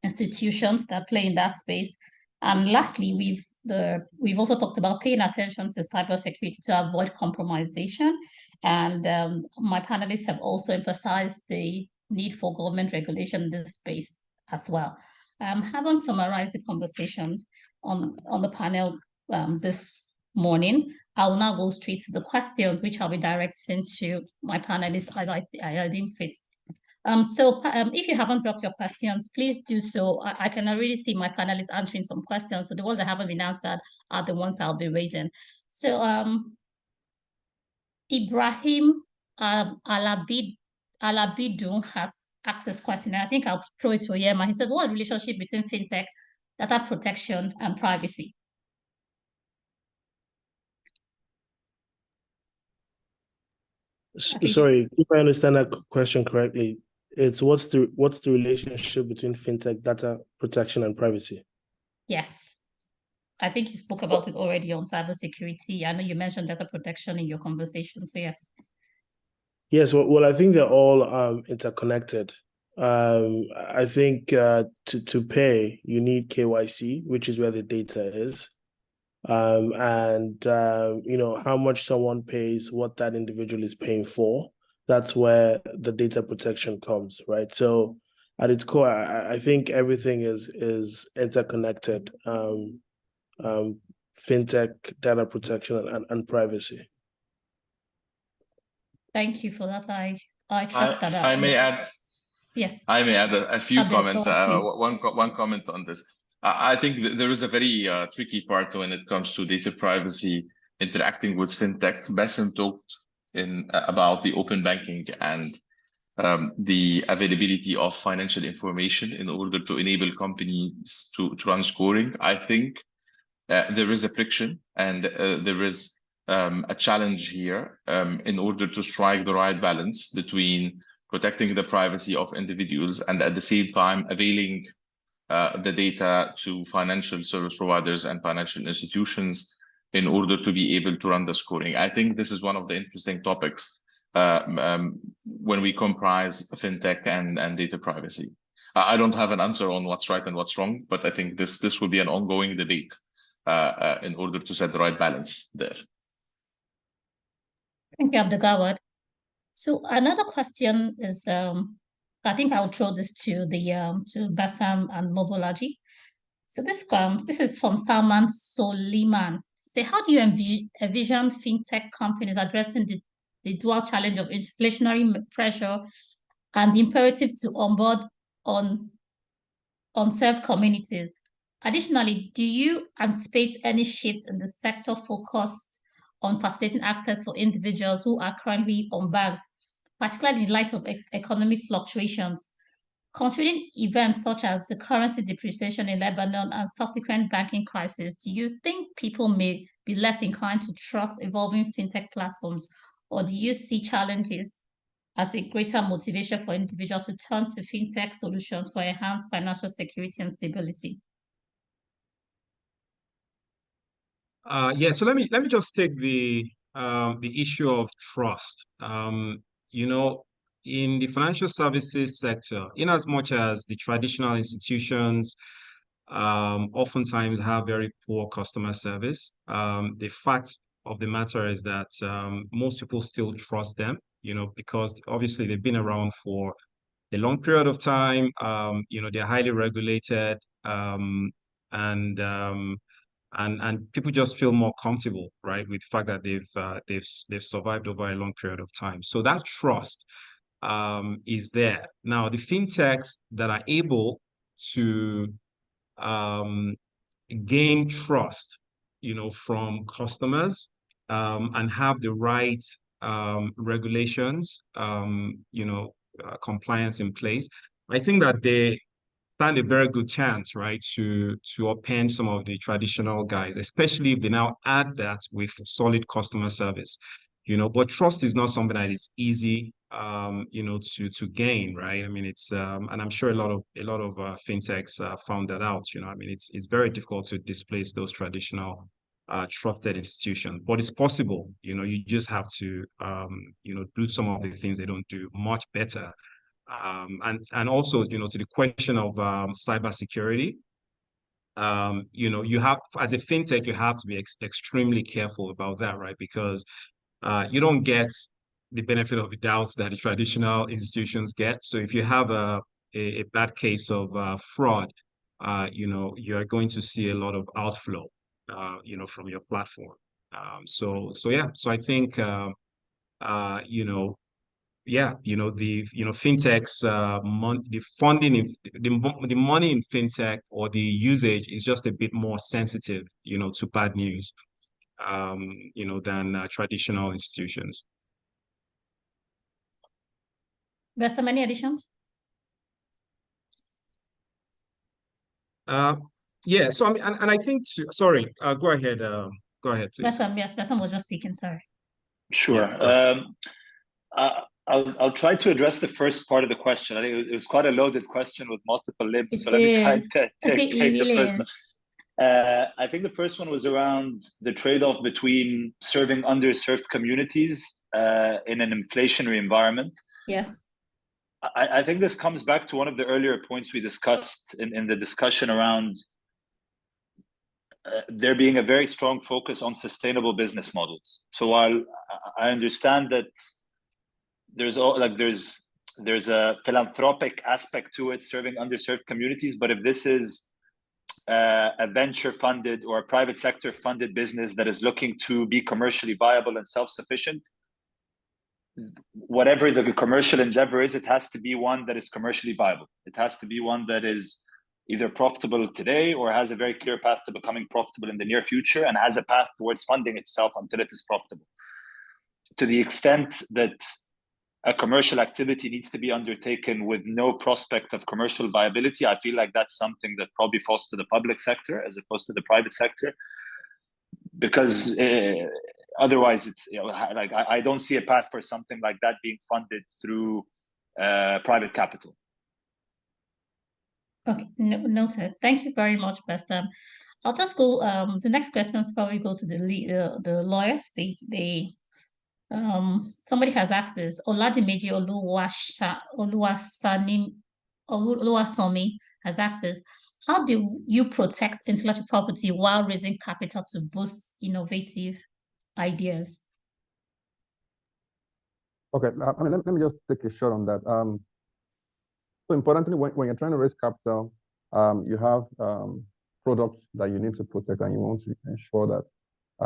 institutions that play in that space. And lastly, we've also talked about paying attention to cybersecurity to avoid compromisation. And my panelists have also emphasized the need for government regulation in this space as well. Having summarized the conversations on the panel this morning, I will now go straight to the questions, which I'll be directing to my panelists. I didn't fit. If you haven't dropped your questions, please do so. I can already see my panelists answering some questions. So the ones that haven't been answered are the ones I'll be raising. So Ibrahim Alabidu has asked this question, and I think I'll throw it to Yema. He says, what relationship between fintech, data protection, and privacy? Sorry, if I understand that question correctly, it's what's the relationship between fintech, data protection, and privacy? Yes. I think you spoke about it already on cybersecurity. I know you mentioned data protection in your conversation. So yes. Yes, well, I think they're all interconnected. I think to pay, you need KYC, which is where the data is. You know, how much someone pays, what that individual is paying for, that's where the data protection comes, right? So at its core, I think everything is interconnected. Fintech, data protection, and privacy. Thank you for that. I trust that. I may add. Yes. I may add a few comments. One comment on this. I think there is a very tricky part when it comes to data privacy interacting with fintech. Bassem talked about the open banking and the availability of financial information in order to enable companies to run scoring. I think there is a friction and there is a challenge here in order to strike the right balance between protecting the privacy of individuals and at the same time availing the data to financial service providers and financial institutions in order to be able to run the scoring. I think this is one of the interesting topics when we comprise fintech and data privacy. I don't have an answer on what's right and what's wrong, but I think this will be an ongoing debate in order to set the right balance there. Thank you, Abdulgawad. So another question is, I think I'll throw this to to Bassam and Mobolaji. So this is from Soliman Partners. Say, how do you envision fintech companies addressing the dual challenge of inflationary pressure and the imperative to onboard unserved communities? Additionally, do you anticipate any shifts in the sector focused on facilitating access for individuals who are currently unbanked, particularly in light of economic fluctuations? Considering events such as the currency depreciation in Lebanon and subsequent banking crisis, do you think people may be less inclined to trust evolving fintech platforms, or do you see challenges as a greater motivation for individuals to turn to fintech solutions for enhanced financial security and stability? Yeah, so let me just take the issue of trust. You know, in the financial services sector, in as much as the traditional institutions oftentimes have very poor customer service, the fact of the matter is that most people still trust them, you know, because obviously they've been around for a long period of time. You know, they're highly regulated, and people just feel more comfortable, right, with the fact that they've survived over a long period of time. So that trust is there. Now, the fintechs that are able to gain trust, you know, from customers and have the right regulations, you know, compliance in place, I think that they stand a very good chance, right, to upend some of the traditional guys, especially if they now add that with solid customer service, you know. But trust is not something that is easy, you know, to gain, right? I mean, it's and I'm sure a lot of fintechs found that out. You know, I mean, it's very difficult to displace those traditional trusted institutions, but it's possible. You know, you just have to you know, do some of the things they don't do much better. And also, you know, to the question of cybersecurity, you know, you have, as a fintech, you have to be extremely careful about that, right? Because you don't get the benefit of the doubts that the traditional institutions get. So if you have a bad case of fraud, you know, you're going to see a lot of outflow, you know, from your platform. So yeah, so I think, you know, yeah, the fintechs, the funding in the money in fintech or the usage is just a bit more sensitive, to bad news, than traditional institutions. There's so many additions. Yeah. So I mean, and I think sorry. Go ahead. Go ahead, please. Yes, Bassam was just speaking. Sorry. Sure. Yeah, I'll try to address the first part of the question. I think it was quite a loaded question with multiple limbs. It So let me try is. to take It the first is. one. I think the first one was around the trade-off between serving underserved communities in an inflationary environment. Yes. I think this comes back to one of the earlier points we discussed in the discussion around there being a very strong focus on sustainable business models. So while I understand that there's a philanthropic aspect to it, serving underserved communities, but if this is a venture funded or a private sector funded business that is looking to be commercially viable and self-sufficient, whatever the commercial endeavor is, it has to be one that is commercially viable. It has to be one that is either profitable today or has a very clear path to becoming profitable in the near future and has a path towards funding itself until it is profitable. To the extent that a commercial activity needs to be undertaken with no prospect of commercial viability, I feel like that's something that probably falls to the public sector as opposed to the private sector, because otherwise it's like I don't see a path for something like that being funded through private capital. Okay, noted. Thank you very much, Bassam. I'll just go. The next questions probably go to the lawyers. Somebody has asked this. Oladimeji Oluwasomi has asked this. How do you protect intellectual property while raising capital to boost innovative ideas? Okay, I mean, let me just take a shot on that. So importantly, when you're trying to raise capital, you have products that you need to protect, and you want to ensure that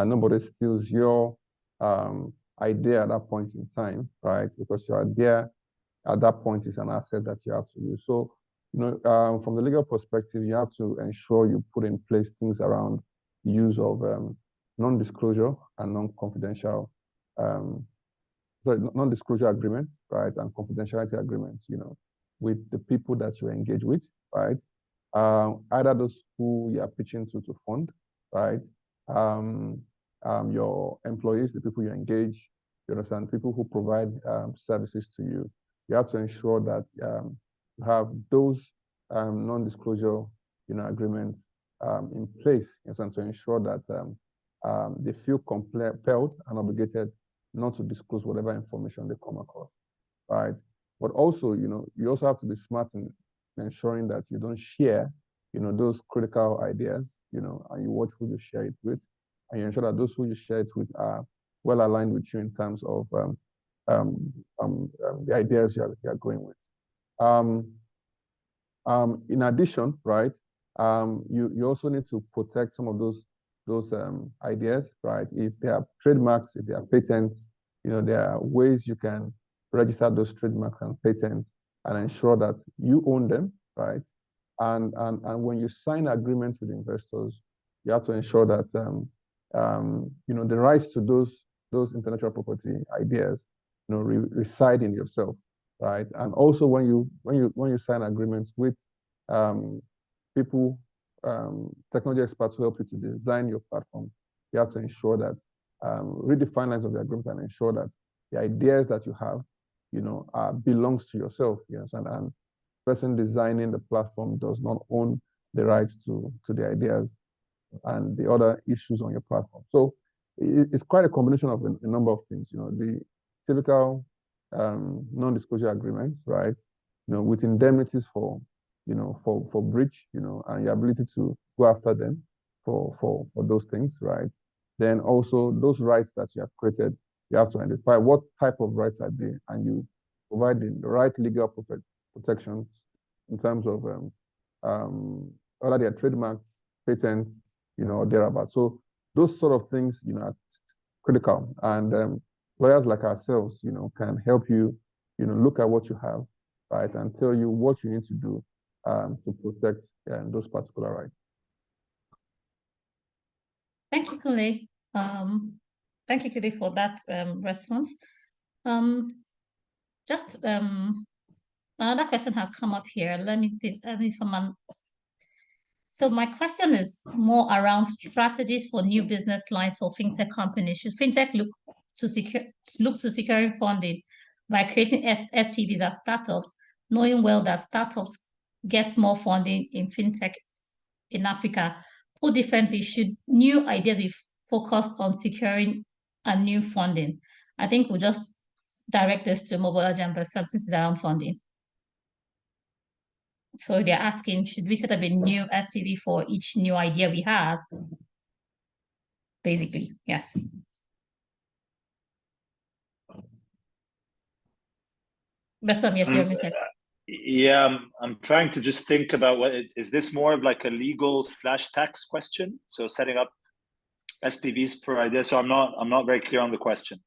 nobody steals your idea at that point in time, right? Because your idea at that point is an asset that you have to use. So, from the legal perspective, you have to ensure you put in place things around the use of non-disclosure and non-confidential, non-disclosure agreements, right, and confidentiality agreements, with the people that you engage with, right? Either those who you are pitching to fund, right? Your employees, the people you engage, you understand, people who provide services to you. You have to ensure that you have those non-disclosure, agreements in place, to ensure that they feel compelled and obligated not to disclose whatever information they come across, right? But also, you also have to be smart in ensuring that you don't share, those critical ideas, and you watch who you share it with, and you ensure that those who you share it with are well aligned with you in terms of the ideas you're going with. In addition, right, you also need to protect some of those ideas, right? If they are trademarks, if they are patents, there are ways you can register those trademarks and patents and ensure that you own them, right? And when you sign agreements with investors, you have to ensure that the rights to those intellectual property ideas, reside in yourself, right? And also when you sign agreements with people, technology experts who help you to design your platform, you have to ensure that read the fine lines of the agreement and ensure that the ideas that you have, belongs to yourself, and the person designing the platform does not own the rights to the ideas and the other issues on your platform. So it's quite a combination of a number of things, the typical non-disclosure agreements, right? With indemnities for breach, and your ability to go after them for those things, right? Then also those rights that you have created, you have to identify what type of rights are they, and you provide the right legal protections in terms of whether they are trademarks, patents, or thereabouts. So those sort of things, are critical. And lawyers like ourselves, can help you look at what you have, right, and tell you what you need to do to protect those particular rights. Thank you, Kule. Thank you, Kule, for that response. Another question has come up here. Let me see. So my question is more around strategies for new business lines for fintech companies. Should fintech look to securing funding by creating SPVs as startups, knowing well that startups get more funding in fintech in Africa? Put differently, should new ideas be focused on securing a new funding? I think we'll just direct this to Mobolaji and Bassam since it's around funding. So they're asking, should we set up a new SPV for each new idea we have? Basically, yes. Bassam, yes, you're muted. Yeah, I'm trying to just think about is this more of like a legal / tax question? So setting up SPVs per idea. So I'm not very clear on the question.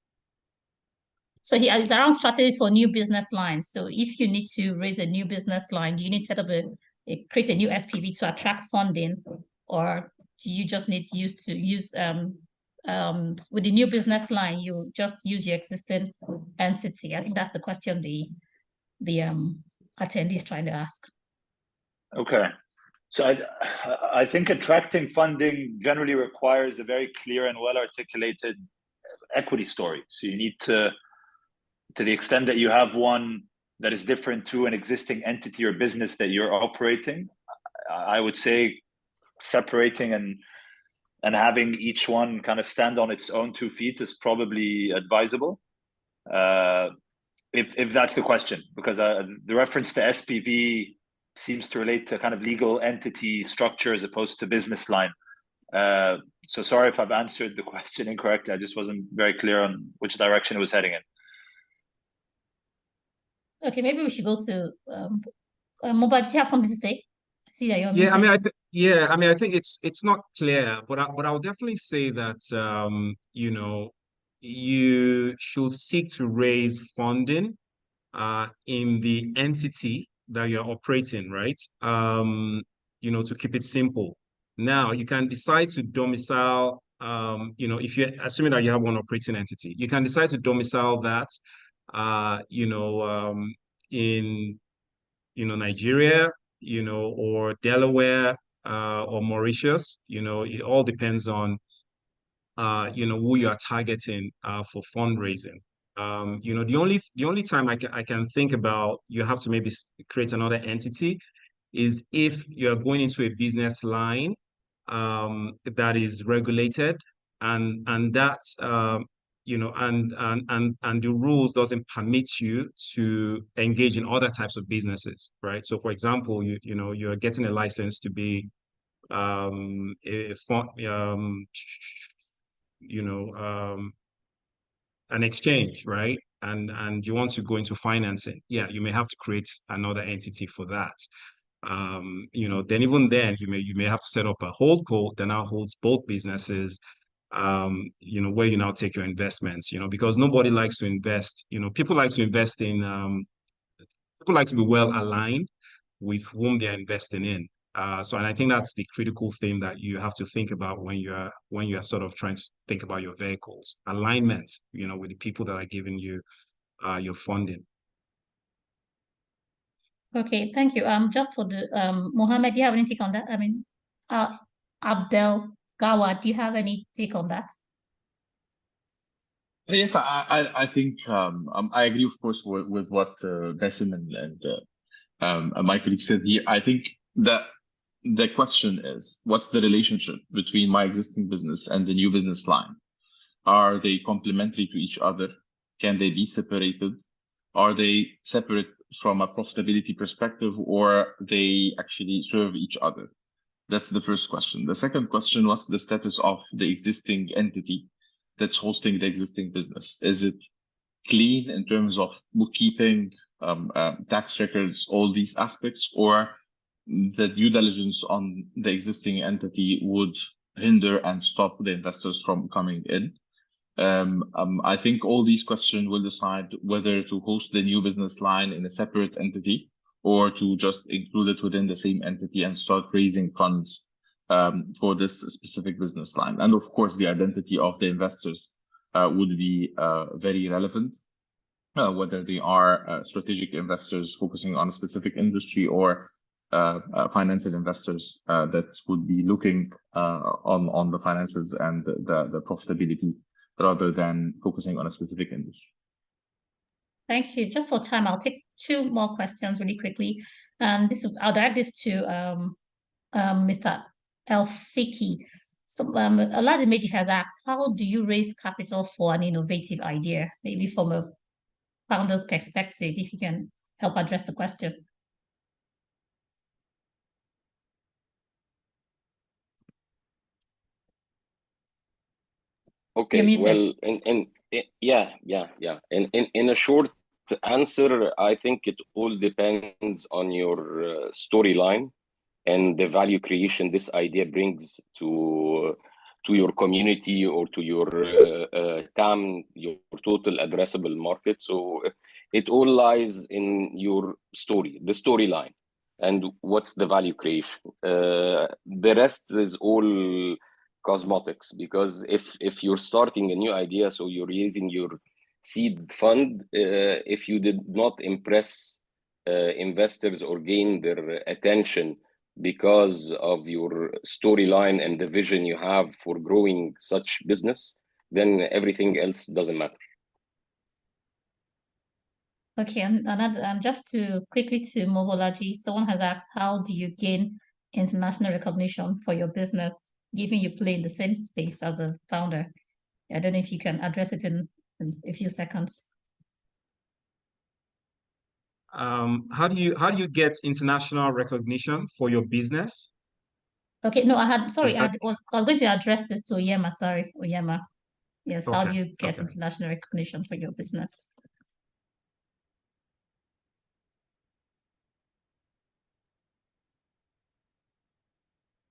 So it's around strategies for new business lines. So if you need to raise a new business line, do you need to set up create a new SPV to attract funding, or do you just need to use with the new business line, you just use your existing entity? I think that's the question the attendee is trying to ask. Okay. So I think attracting funding generally requires a very clear and well-articulated equity story. So you need to the extent that you have one that is different to an existing entity or business that you're operating, I would say separating and having each one kind of stand on its own 2 feet is probably advisable. If that's the question, because the reference to SPV seems to relate to kind of legal entity structure as opposed to business line. So sorry if I've answered the question incorrectly. I just wasn't very clear on which direction it was heading in. Okay, maybe we should go to Mobile. Did you have something to say? I see that you're Yeah, muted. I mean, I think it's not clear, but I'll definitely say that you should seek to raise funding in the entity that you're operating, right? To keep it simple. Now you can decide to domicile, if you're assuming that you have one operating entity, you can decide to domicile that in Nigeria, or Delaware, or Mauritius. It all depends on who you are targeting for fundraising. The only time I can think about you have to maybe create another entity is if you're going into a business line that is regulated and that and the rules doesn't permit you to engage in other types of businesses, right? So for example, you're getting a license to be an exchange, right? And you want to go into financing. Yeah, you may have to create another entity for that. Then even then you may have to set up a holdco that now holds both businesses, where you now take your investments, because nobody likes to invest. People like to invest in people like to be well aligned with whom they're investing in. And I think that's the critical thing that you have to think about when you're sort of trying to think about your vehicles. Alignment, with the people that are giving you your funding. Okay, thank you. Just for the Mohammed, do you have any take on that? I mean, Abdel Gawa, do you have any take on that? Yes, I think I agree, of course, with what Bassem and my colleague said here. I think that the question is, what's the relationship between my existing business and the new business line? Are they complementary to each other? Can they be separated? Are they separate from a profitability perspective, or they actually serve each other? That's the first question. The second question, what's the status of the existing entity that's hosting the existing business? Is it clean in terms of bookkeeping, tax records, all these aspects, or the due diligence on the existing entity would hinder and stop the investors from coming in? I think all these questions will decide whether to host the new business line in a separate entity or to just include it within the same entity and start raising funds for this specific business line. And of course, the identity of the investors would be very relevant, whether they are strategic investors focusing on a specific industry or financial investors that would be looking on the finances and the profitability rather than focusing on a specific industry. Thank you. Just for time, I'll take two more questions really quickly. I'll direct this to Mr. Elfiki. So Oladimeji has asked, how do you raise capital for an innovative idea? Maybe from a founder's perspective, if you can help address the question. Okay, well, in a short answer, I think it all depends on your storyline and the value creation this idea brings to your community or to your TAM, your total addressable market. So it all lies in your story, the storyline, and what's the value creation. The rest is all cosmetics, because if you're starting a new idea, so you're raising your seed fund, if you did not impress investors or gain their attention because of your storyline and the vision you have for growing such business, then everything else doesn't matter. Okay, and another, just to quickly to Mobolaji, someone has asked, how do you gain international recognition for your business, given you play in the same space as a founder? I don't know if you can address it in a few seconds. How do you get international recognition for your business? Okay, no, I was going to address this to Oyema. Sorry, Oyema. Yes, okay. How do you get international recognition for your business?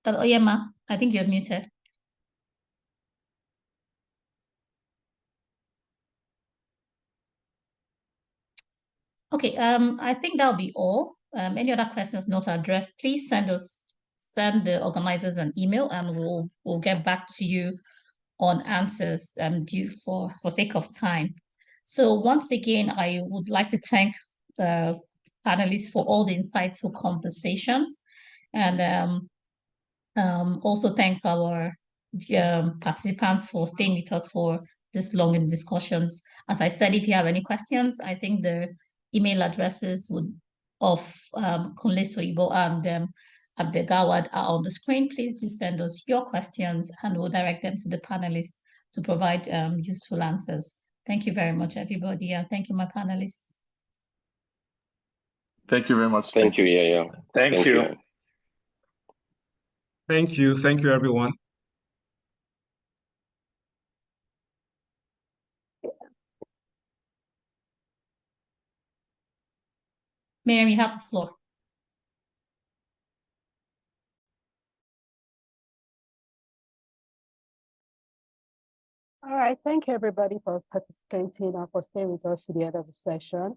Oyema, I think you're muted. Okay, I think that'll be all. Any other questions not addressed, please send the organizers an email, and we'll get back to you on answers due for sake of time. So once again, I would like to thank the panelists for all the insightful conversations, and also thank our participants for staying with us for this long in discussions. As I said, if you have any questions, I think the email addresses of Kunle Soyibo and Abdelgawad are on the screen. Please do send us your questions, and we'll direct them to the panelists to provide useful answers. Thank you very much, everybody, and thank you, my panelists. Thank you very much. Thank you, yeah. Thank you. Thank you. Thank you, everyone. Miriam, you have the floor. All right, thank you everybody for participating and for staying with us to the end of the session.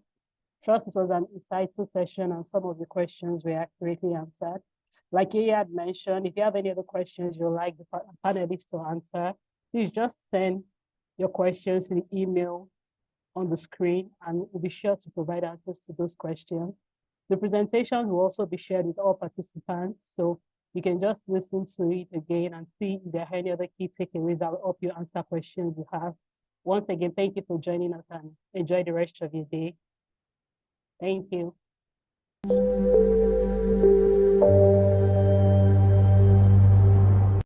Trust it was an insightful session, and some of the questions were accurately answered. Like Yeye had mentioned, if you have any other questions you'd like the panelists to answer, please just send your questions to the email on the screen, and we'll be sure to provide answers to those questions. The presentation will also be shared with all participants, so you can just listen to it again and see if there are any other key takeaways that will help you answer questions you have. Once again, thank you for joining us, and enjoy the rest of your day. Thank you.